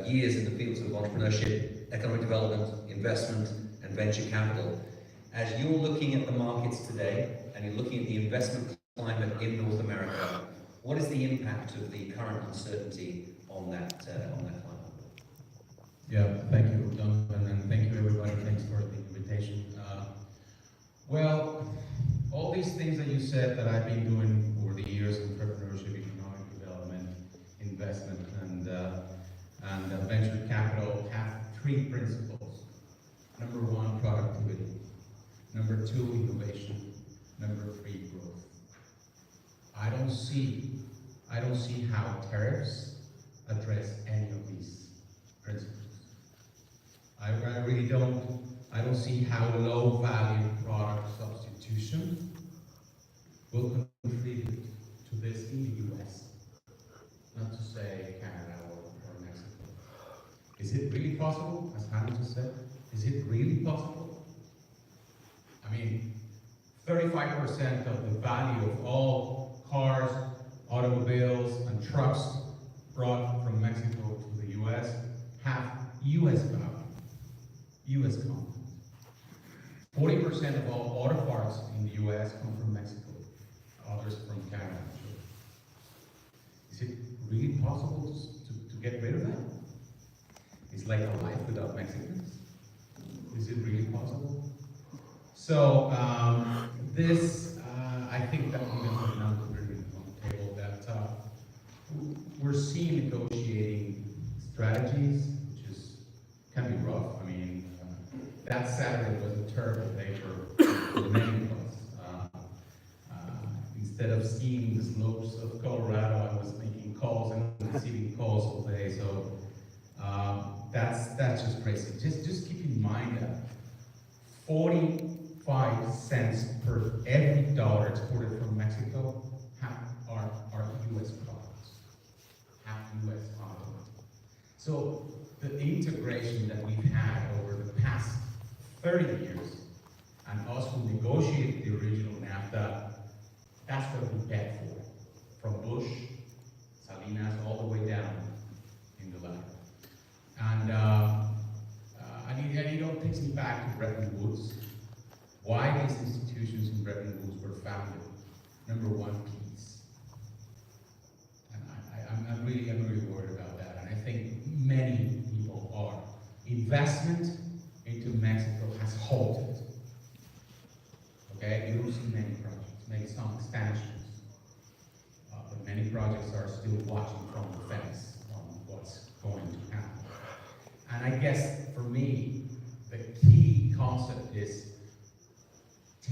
years in the fields of entrepreneurship, economic development, investment and venture capital. As you're looking at the markets today and you're looking at the investment climate in North America, what is the impact of the current uncertainty on that climate? Yeah, thank you, Duncan, and thank you everybody. Thanks for the invitation. Well, all these things that you said that I've been doing over the years, entrepreneurship, economic development, investment, and venture capital, have three principles. Number one, productivity. Number two, innovation. Number three, growth. I don't see how tariffs address any of these principles. I really don't. I don't see how low value product substitution will contribute to this in the US. Not to say Canada or Mexico. Is it really possible, as Hannah just said? Is it really possible? I mean, 35% of the value of all cars, automobiles, and trucks brought from Mexico to the US have US value, US content. 40% of all auto parts in the US come from Mexico, others from Canada. Is it really possible to get rid of that? Is like a life without Mexicans? Is it really possible? So I think that we're going to now put it on the table that we're seeing negotiating strategies, which can be rough. I mean, that Saturday was a terrible day for many of us. Instead of skiing the slopes of Colorado, I was making calls and receiving calls all day. So that's just crazy. Just keep in mind that 45 cents per every dollar exported from Mexico are U.S. products, half U.S. products. So the integration that we've had over the past 30 years, and us who negotiated the original NAFTA, that's what we bet for, from Bush, Salinas, all the way down in the line. And it all takes me back to Bretton Woods. Why these institutions in Bretton Woods were founded. Number one, peace. And I'm really worried about that. And I think many people are. Investment into Mexico has halted. Okay, you don't see many projects, maybe some expansions. But many projects are still watching from the fence on what's going to happen. And I guess for me, the key concept is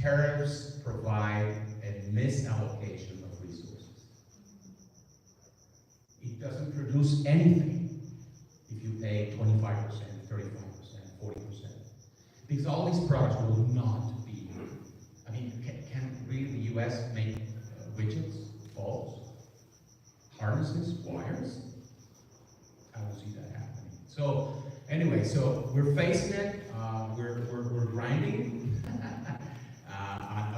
tariffs provide a misallocation of resources. It doesn't produce anything if you pay 25%, 35%, 40%. Because all these products will not be, I mean, can really the US make widgets, bulbs, harnesses, wires? I don't see that happening. So anyway, so we're facing it, we're grinding.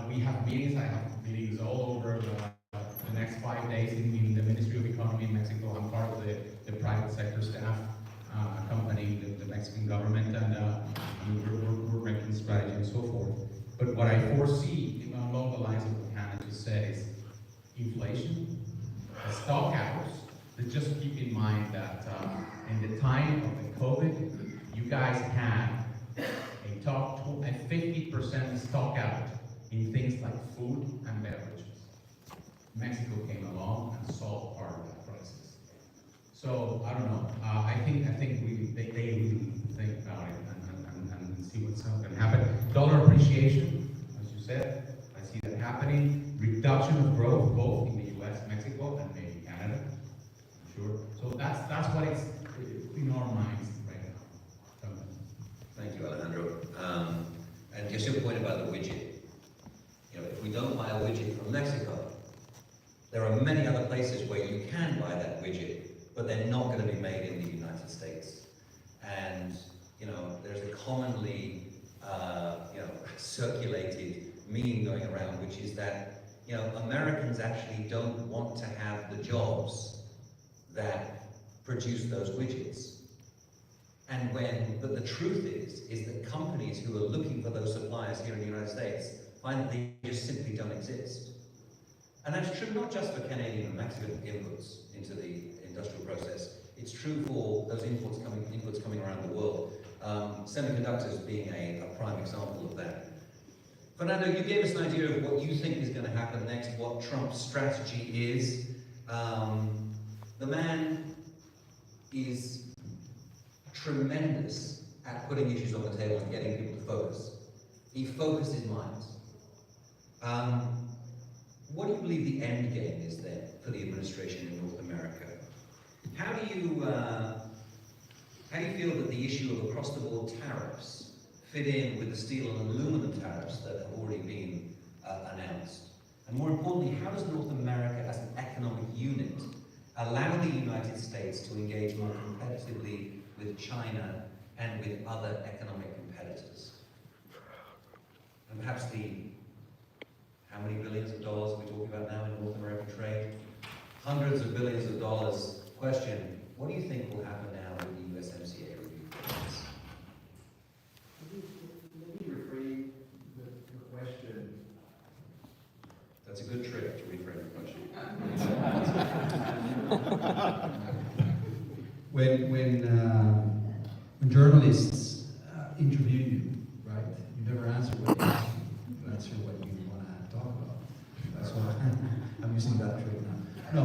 We have meetings, I have meetings all over the next 5 days in the Ministry of Economy in Mexico. I'm part of the private sector staff accompanying the Mexican government, and we're making strategy and so forth. But what I foresee along the lines of what Hannah just said is inflation, stock outs. Just keep in mind that in the time of the COVID, you guys had a 50% stock out in things like food and beverages. Mexico came along and solved part of that crisis. So I don't know. I think they really think about it and see what's going to happen. Dollar appreciation, as you said, I see that happening. Reduction of growth, both in the U.S., Mexico, and maybe Canada. Sure. So that's what it's in our minds right now. Thank you, Alejandro. And just your point about the widget. You know, if we don't buy a widget from Mexico, there are many other places where you can buy that widget, but they're not going to be made in the United States. And you know, there's a commonly circulated meme going around, which is that Americans actually don't want to have the jobs that produce those widgets. And but the truth is that companies who are looking for those suppliers here in the United States find that they just simply don't exist. And that's true not just for Canadian and Mexican inputs into the industrial process. It's true for those inputs coming around the world. Semiconductors being a prime example of that. Fernando, you gave us an idea of what you think is going to happen next, what Trump's strategy is. The man is tremendous at putting issues on the table and getting people to focus. He focuses minds. What do you believe the end game is then for the administration in North America? How do you feel that the issue of across-the-board tariffs fit in with the steel and aluminum tariffs that have already been announced? And more importantly, how does North America as an economic unit allow the United States to engage more competitively with China and with other economic competitors? And perhaps how many billions of dollars are we talking about now in North American trade? Hundreds of billions of dollars. Question, what do you think will happen now with the USMCA review process? Let me reframe the question. That's a good trick to reframe the question. When journalists interview you, right, you never answer what they ask you. using that trick now. No,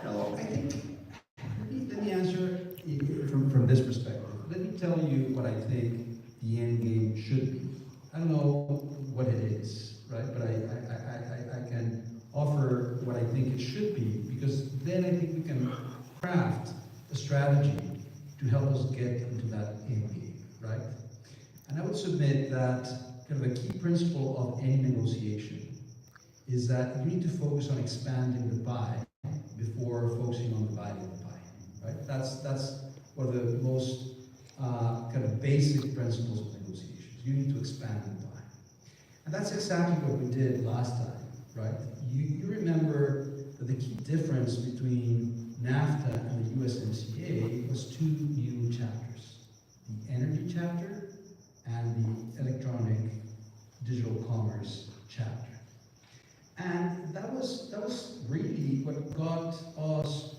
no, I think, let me answer from this perspective. Let me tell you what I think the end game should be. I don't know what it is, right? But I can offer what I think it should be, because then I think we can craft a strategy to help us get into that end game, right? And I would submit that kind of a key principle of any negotiation is that you need to focus on expanding the pie before focusing on dividing the pie, right? That's one of the most kind of basic principles of negotiations. You need to expand the pie. And that's exactly what we did last time, right? You remember that the key difference between NAFTA and the USMCA was two new chapters, the energy chapter and the electronic digital commerce chapter. And that was really what got us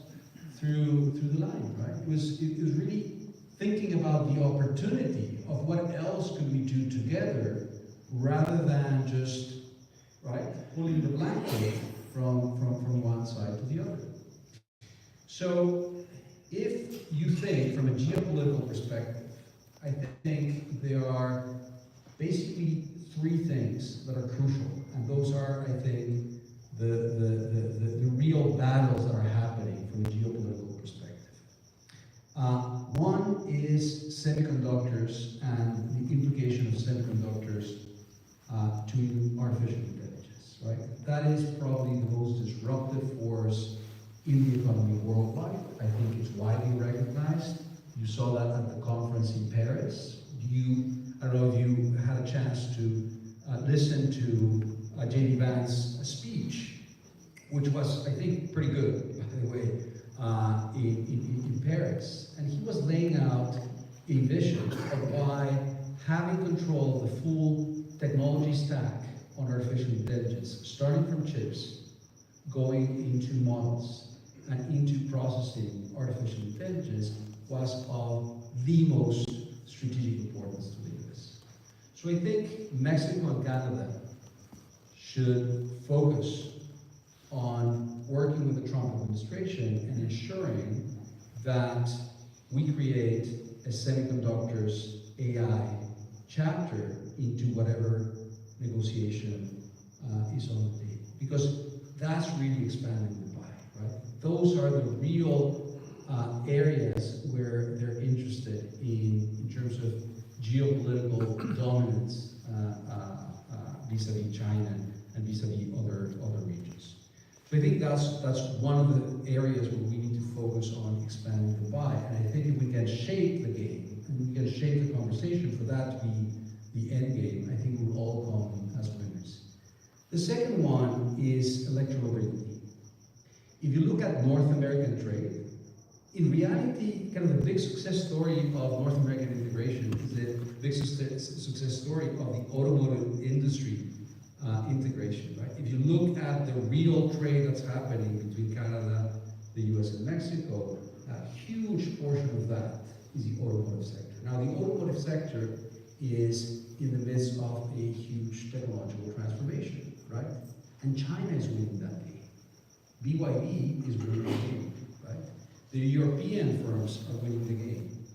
through the line, right? It was really thinking about the opportunity of what else could we do together, rather than just, right, pulling the blanket from one side to the other. So if you think from a geopolitical perspective, I think there are basically three things that are crucial, and those are, I think, the real battles that are happening from a geopolitical perspective. One is semiconductors and the implication of semiconductors to artificial intelligence, right? That is probably the most disruptive force in the economy worldwide. I think it's widely recognized. You saw that at the conference in Paris. I don't know if you had a chance to listen to J.D. Vance's speech, which was, I think, pretty good, by the way, in Paris. And he was laying out a vision of why having control of the full technology stack on artificial intelligence, starting from chips, going into models, and into processing artificial intelligence, was of the most strategic importance to the US. So I think Mexico and Canada should focus on working with the Trump administration and ensuring that we create a semiconductors AI chapter into whatever negotiation is on the table. Because that's really expanding the pie, right? Those are the real areas where they're interested in terms of geopolitical dominance vis-a-vis China and vis-a-vis other regions. So I think that's one of the areas where we need to focus on expanding the pie. And I think if we can shape the game, and we can shape the conversation for that to be the end game, I think we'll all come as winners. The second one is electromobility. If you look at North American trade, in reality, kind of the big success story of North American integration is the big success story of the automotive industry integration, right? If you look at the real trade that's happening between Canada, the US, and Mexico, a huge portion of that is the automotive sector. Now, the automotive sector is in the midst of a huge technological transformation, right? And China is winning that game. BYD is winning the game, right? The European firms are winning the game.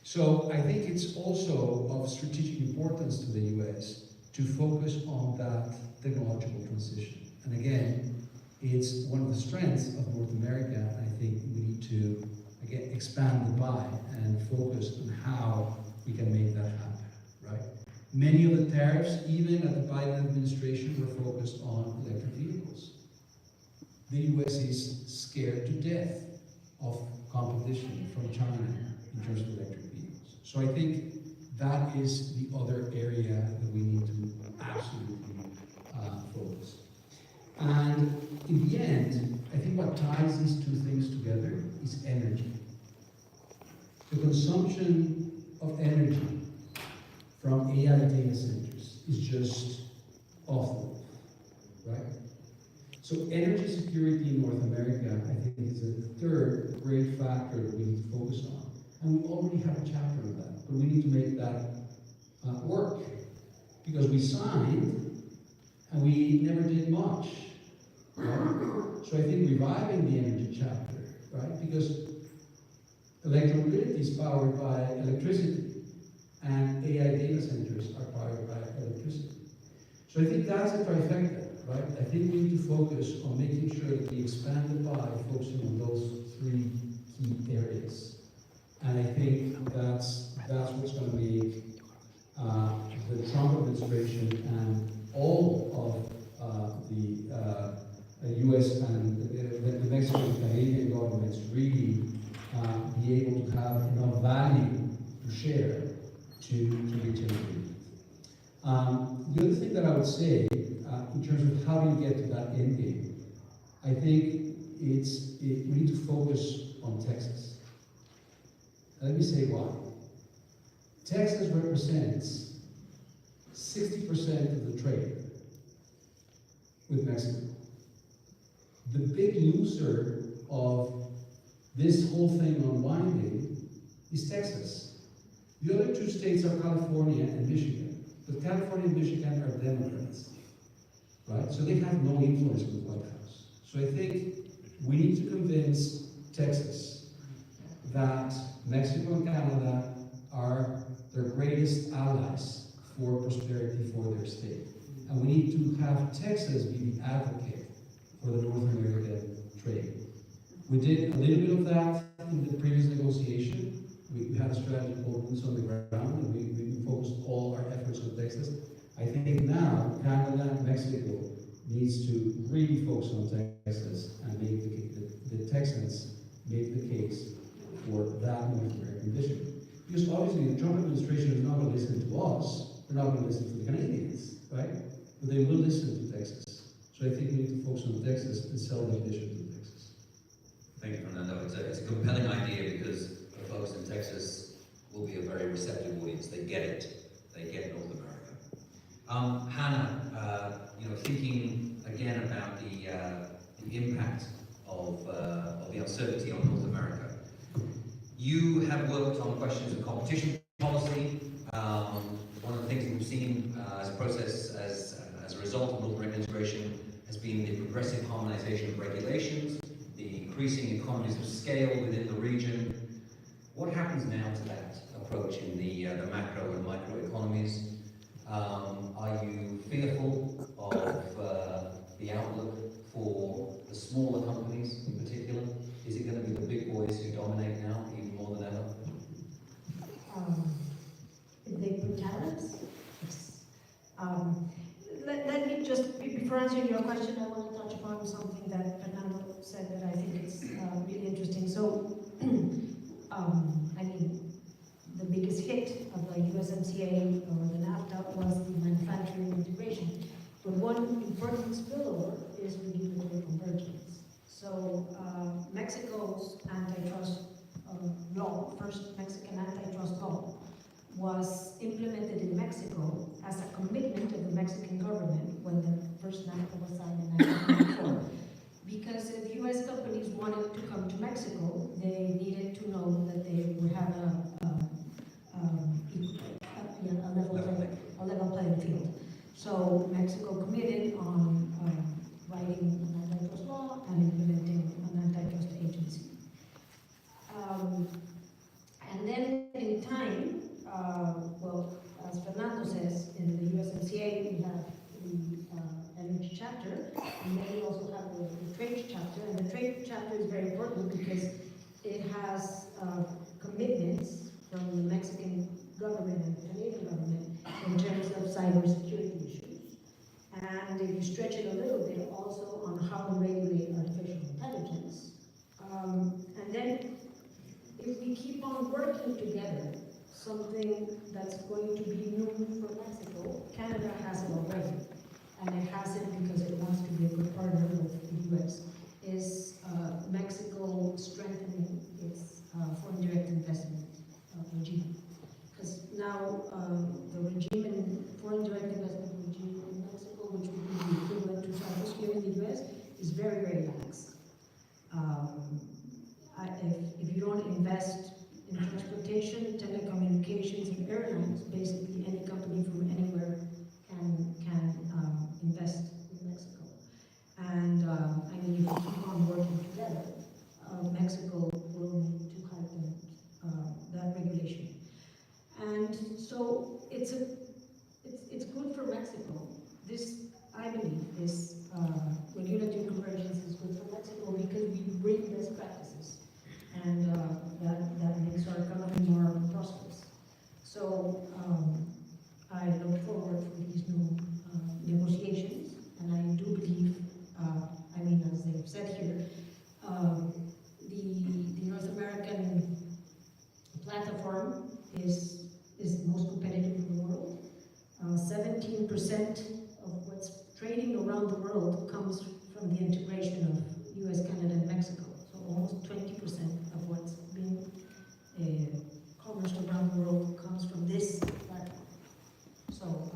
So I think it's also of strategic importance to the US to focus on that technological transition. And again, it's one of the strengths of North America. I think we need to, again, expand the pie and focus on how we can make that happen, right? Many of the tariffs, even at the Biden administration, were focused on electric vehicles. The US is scared to death of competition from China in terms of electric vehicles. So I think that is the other area that we need to absolutely focus. And in the end, I think what ties these two things together is energy. The consumption of energy from AI data centers is just awful, right? So energy security in North America, I think, is a third great factor that we need to focus on. And we already have a chapter on that, but we need to make that work. because we signed and we never did much. Right? So I think reviving the energy chapter, right? Because electromobility is powered by electricity, and AI data centers are powered by electricity. So I think that's a trifecta, right? I think we need to focus on making sure that we expand the pie, focusing on those three key areas. And I think that's what's going to make the Trump administration and all of the U.S. and the Mexican and Canadian governments really be able to have enough value to share to reach an agreement. The other thing that I would say, in terms of how do you get to that end game, I think we need to focus on Texas. Let me say why. Texas represents 60% of the trade with Mexico. The big loser of this whole thing unwinding is Texas. The other two states are California and Michigan. But California and Michigan are Democrats, right? So they have no influence in the White House. So I think we need to convince Texas that Mexico and Canada are their greatest allies for prosperity for their state. And we need to have Texas be the advocate for the North American trade. We did a little bit of that in the previous negotiation. We had a strategy called Boots on the Ground, and we focused all our efforts on Texas. I think now Canada and Mexico needs to really focus on Texas and make the Texans make the case for that North American vision. Because obviously the Trump administration is not going to listen to us, they're not going to listen to the Canadians, right? But they will listen to Texas. So I think we need to focus on Texas and sell that vision to Texas. Thank you, Fernando. It's a compelling idea because the folks in Texas will be a very receptive audience. They get it. They get North America. Hannah, thinking again about the impact of the uncertainty on North America. You have worked on questions of competition policy. One of the things that we've seen as a process, as a result of North American integration, has been the progressive harmonization of regulations, the increasing economies of scale within the region. What happens now to that approach in the macro and micro economies? Are you fearful of the outlook for the smaller companies in particular? Is it going to be the big boys who dominate now, even more than ever? If they put tariffs? Yes. Let me just, before answering your question, I want to touch upon something that Fernando said that I think is really interesting. So, the biggest hit of the USMCA or the NAFTA was the manufacturing integration. But one important spillover is regulatory convergence. So Mexico's antitrust law, first Mexican antitrust law, was implemented in Mexico as a commitment of the Mexican government when the first NAFTA was signed in 1994. Because if U.S. companies wanted to come to Mexico, they needed to know that they would have a level playing field. So Mexico committed on writing an antitrust law and implementing an antitrust agency. And then in time, as Fernando says, in the USMCA we have the energy chapter, and then we also have the trade chapter. And the trade chapter is very important because it has commitments from the Mexican government and the Canadian government in terms of cybersecurity issues. And if you stretch it a little bit, also on how to regulate artificial intelligence. And then if we keep on working together, something that's going to be new for Mexico, Canada has it already, and it has it because it wants to be a good partner with the US, is Mexico strengthening its foreign direct investment regime. Because now the regime in foreign direct investment regime in Mexico, which would be the equivalent to tariffs here in the US, is very, very lax. If you don't invest in transportation, telecommunications, and airlines, basically any company from anywhere it's good for Mexico. This, I believe, this regulatory convergence is good for Mexico because we bring best practices, and that makes our economy more prosperous. So I look forward to these new negotiations, and I do believe, I mean, as they've said here, the North American platform is the most competitive in the world. 17% of what's trading around the world comes from the integration of US, Canada, and Mexico. So almost 20% of what's being commerced around the world comes from this platform. So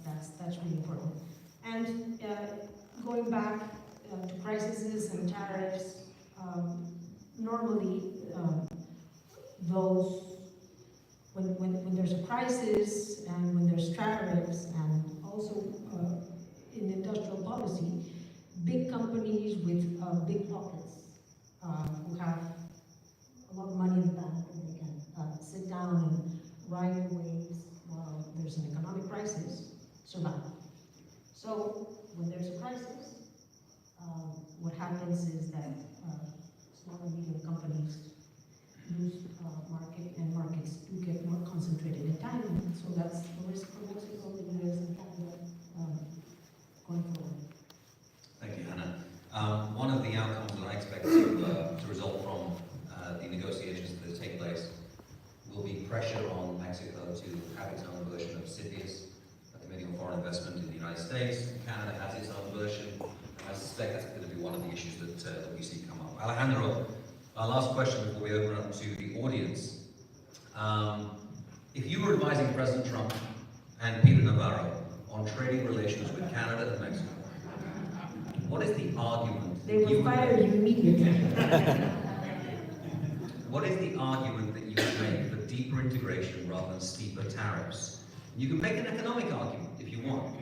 that's really important. And going back to crises and tariffs, normally those when there's a crisis and when there's tariffs and also in industrial policy, big companies with big pockets who have a lot of money in the bank and they can sit down and ride the waves while there's an economic crisis, survive. So when there's a crisis, what happens is that small and medium companies lose market, and markets do get more concentrated in time. So that's the risk for Mexico, the US, and Canada going forward. Thank you, Hannah. One of the outcomes that I expect to result from the negotiations that take place will be pressure on Mexico to have its own version of CFIUS, a Committee on Foreign Investment in the United States. Canada has its own version. I suspect that's going to be one of the issues that we see come up. Alejandro, our last question before we open up to the audience. If you were advising President Trump and Peter Navarro on trading relations with Canada and Mexico, what is the argument? They will fire you immediately. What is the argument that you would make for deeper integration rather than steeper tariffs? You can make an economic argument if you want,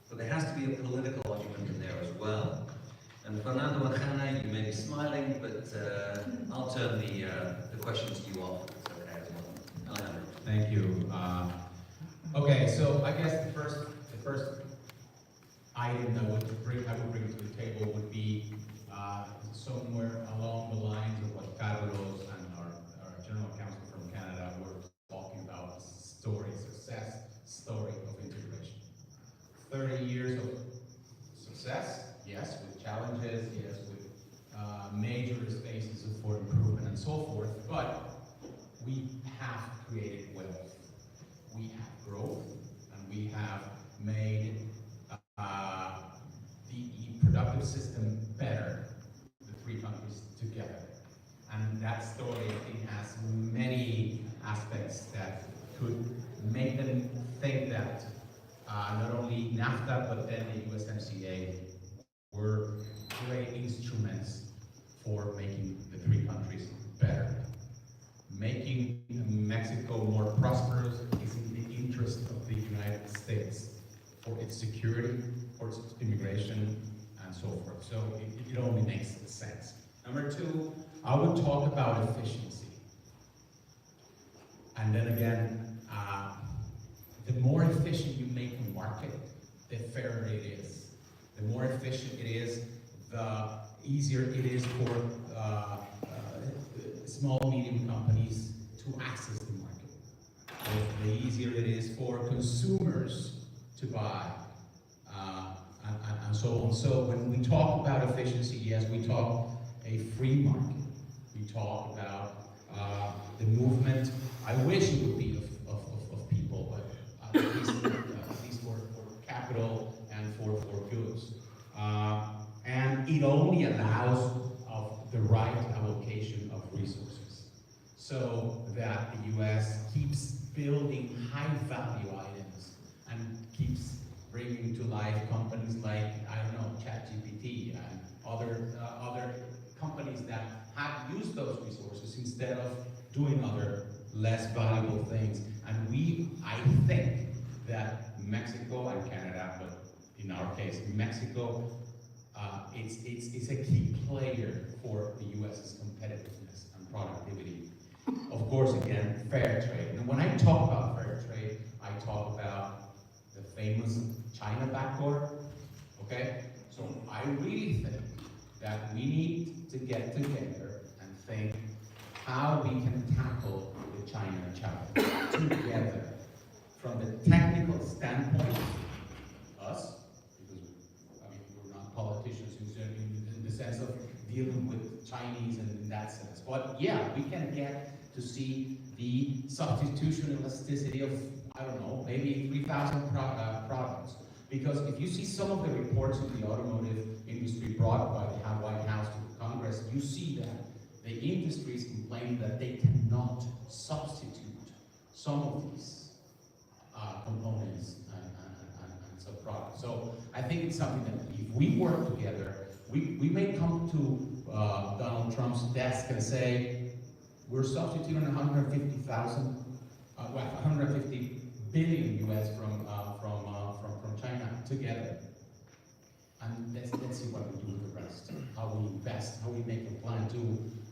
but there has to be a political argument in there as well. And Fernando and Hannah, you may be smiling, but I'll turn the questions to you off. It's okay as well. Alejandro. Thank you. Okay, so I guess the first item that I would bring to the table would be somewhere along the lines of what Carlos and our General Counsel from Canada were talking about, success story of integration. 30 years of success, yes, with challenges, yes, with major spaces for improvement and so forth, but we have created wealth, we have growth, and we have made the productive system better, the three countries together. And that story, I think, has many aspects that could make them think that not only NAFTA, but then the USMCA were great instruments for making the three countries better. Making Mexico more prosperous is in the interest of the United States for its security, for its immigration, and so forth. So it only makes sense. Number two, I would talk about efficiency. And then again, the more efficient you make a market, the fairer it is. The more efficient it is, the easier it is for small, medium companies to access the market. The easier it is for consumers to buy, and so on. So when we talk about efficiency, yes, we talk a free market. We talk about the movement. I wish it would be of people, but at least for capital and for goods. And it only allows of the right allocation of resources, so that the U.S. keeps building high-value items and keeps bringing to life companies like, I don't know, ChatGPT and other companies that have used those resources instead of doing other less valuable things. And I think that Mexico and Canada, but in our case, Mexico, it's a key player for the U.S.'s competitiveness and productivity. Of course, again, fair trade. And when I talk about fair trade, talk about the famous China backdoor, okay? So I really think that we need to get together and think how we can tackle the China challenge together. From the technical standpoint, us, because I mean, we're not politicians in the sense of dealing with Chinese in that sense. But yeah, we can get to see the substitution elasticity of, I don't know, maybe 3,000 products. Because if you see some of the reports in the automotive industry brought by the White House to the Congress, you see that the industry is complaining that they cannot substitute some of these components and sub-products. So I think it's something that if we work together, we may come to Donald Trump's desk and say, we're substituting 150 billion US from China together. And let's see what we do with the rest. How we invest, how we make a plan to,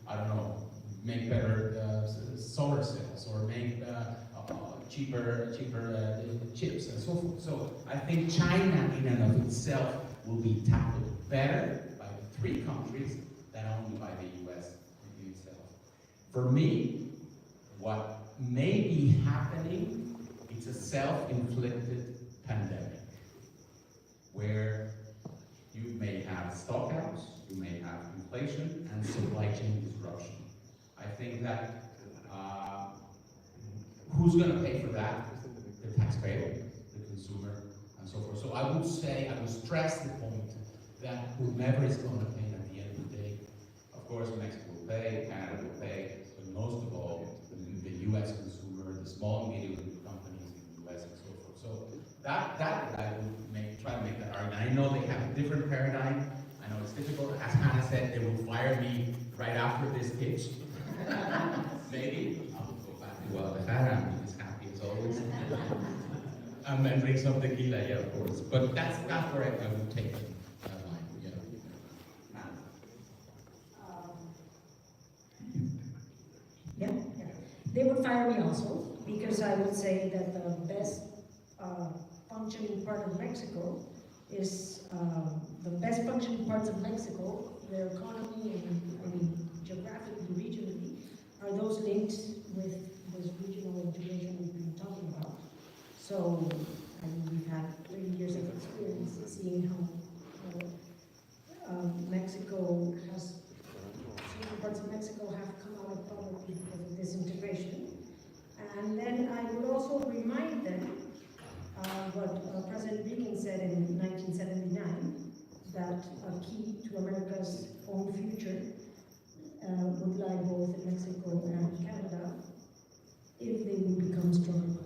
I don't know, make better solar cells or make cheaper chips and so forth. So I think China in and of itself will be tackled better by the three countries than only by the US in itself. For me, what may be happening, it's a self-inflicted pandemic where you may have stockouts, you may have inflation and supply chain disruption. I think that who's going to pay for that? The taxpayer, the consumer, and so forth. So I would say, I would stress the point that whomever is going to pay at the end of the day, of course Mexico will pay, Canada will pay, but most of all, the US consumer, the small and medium companies in the US and so forth. So that I would try to make that argument. I know they have a different paradigm. I know it's difficult. As Hannah said, they will fire me right after this pitch. Maybe. I'll go back to Guadalajara and be as happy as always. And drink some tequila, yeah, of course. But that's where I would take that line. Yeah. Yeah, yeah. They would fire me also, because I would say that the best functioning part of Mexico is the best functioning parts of Mexico, their economy and geographically, regionally, are those linked with this regional integration we've been talking about. So, I mean, we've had 30 years of experience seeing how Mexico has, certain parts of Mexico have come out of poverty because of this integration. And then I would also remind them what President Reagan said in 1979, that a key to America's own future would lie both in Mexico and Canada if they would become stronger.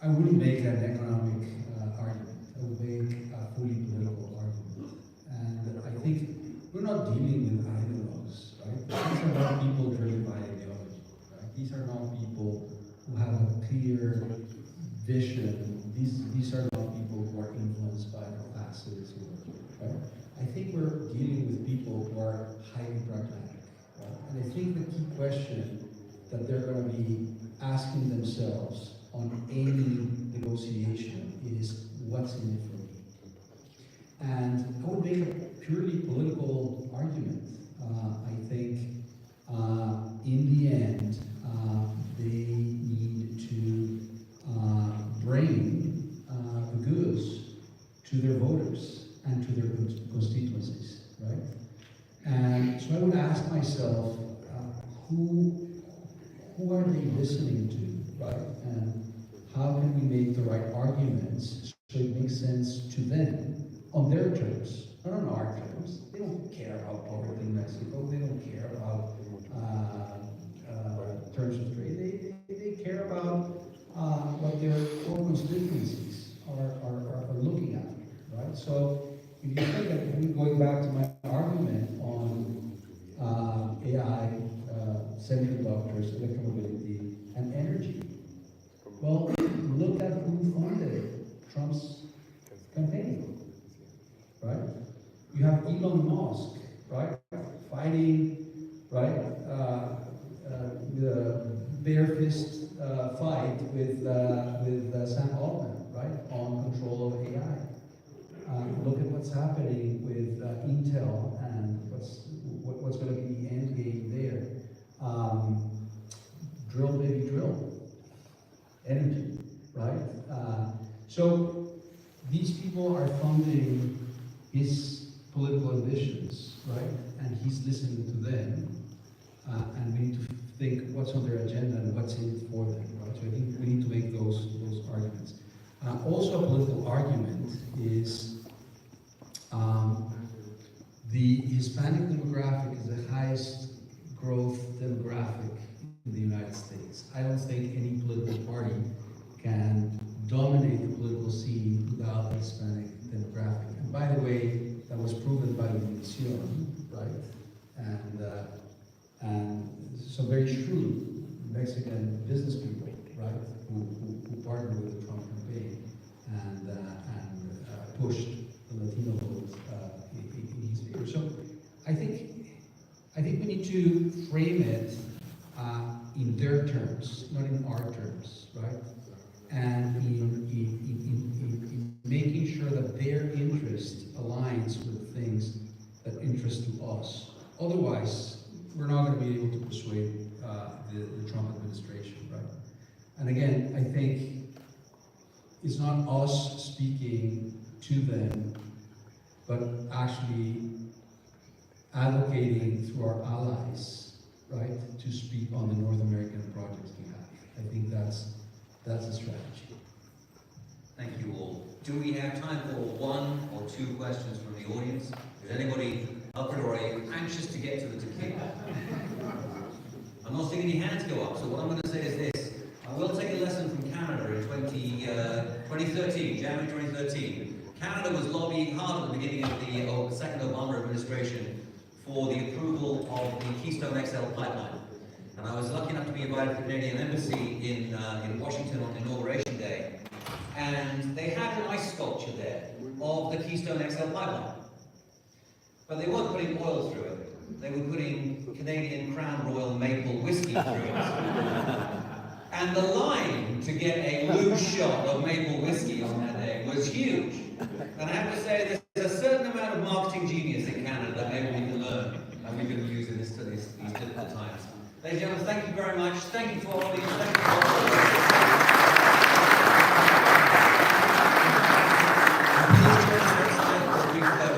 I wouldn't make an economic argument. I would make a fully political argument. And I think we're not dealing with ideologues, right? These are not people driven by ideology, right? These are not people who have a clear vision. These are not people who are influenced by classes, right? I think we're dealing with people who are highly pragmatic, right? And I think the key question that they're going to be asking themselves on any negotiation is, what's in it for me? And I would make a purely political argument. I think in the end, they need to bring the goods to their voters and to their constituencies, right? And so I would ask myself, who are they listening to, right? And how can we make the right arguments so it makes sense to them on their terms, not on our terms? They don't care about poverty in Mexico. They don't care about terms of trade. They care about what their core constituencies are looking at, right? So if you think of, going back to my argument on AI, semiconductors, electromobility, and energy, well, look at who funded Trump's campaign, right? You have Elon Musk, right, fighting, right, the bare fist fight with Sam Altman, right, on control of AI. Look at what's happening with Intel and what's going to be the end game there. Drill, baby, drill. Energy, right? So these people are funding his political ambitions, right? And he's listening to them. And we need to think what's on their agenda and what's in it for them, right? So I think we need to make those arguments. Also a political argument is the Hispanic demographic is the highest growth demographic in the United States. I don't think any political party can dominate the political scene without the Hispanic demographic. And by the way, that was proven by Univision, right? And some very shrewd Mexican business people, right, who partnered with the Trump campaign and pushed the Latino vote in his favor. So I think we need to frame it in their terms, not in our terms, right? And in making sure that their interest aligns with things that interest to us. Otherwise, we're not going to be able to persuade the Trump administration, right? And again, I think it's not us speaking to them, but actually advocating through our allies, right, to speak on the North American project's behalf. I think that's the strategy. Thank you all. Do we have time for one or two questions from the audience? Is anybody up for it, or are you anxious to get to the tequila? I'm not seeing any hands go up, so what I'm going to say is this. I will take a lesson from Canada in 2013, January 2013. Canada was lobbying hard at the beginning of the second Obama administration for the approval of the Keystone XL pipeline. And I was lucky enough to be invited to the Canadian Embassy in Washington on Inauguration Day. And they had an ice sculpture there of the Keystone XL pipeline. But they weren't putting oil through it. They were putting Canadian Crown Royal maple whiskey through it. And the line to get a loose shot of maple whiskey on that day was huge. And I have to say, there's a certain amount of marketing genius in Canada that maybe we can learn and we can use in these difficult times. Ladies and gentlemen, thank you very much. Thank you to our audience. Thank you to our audience. Please join us next time for a brief reception.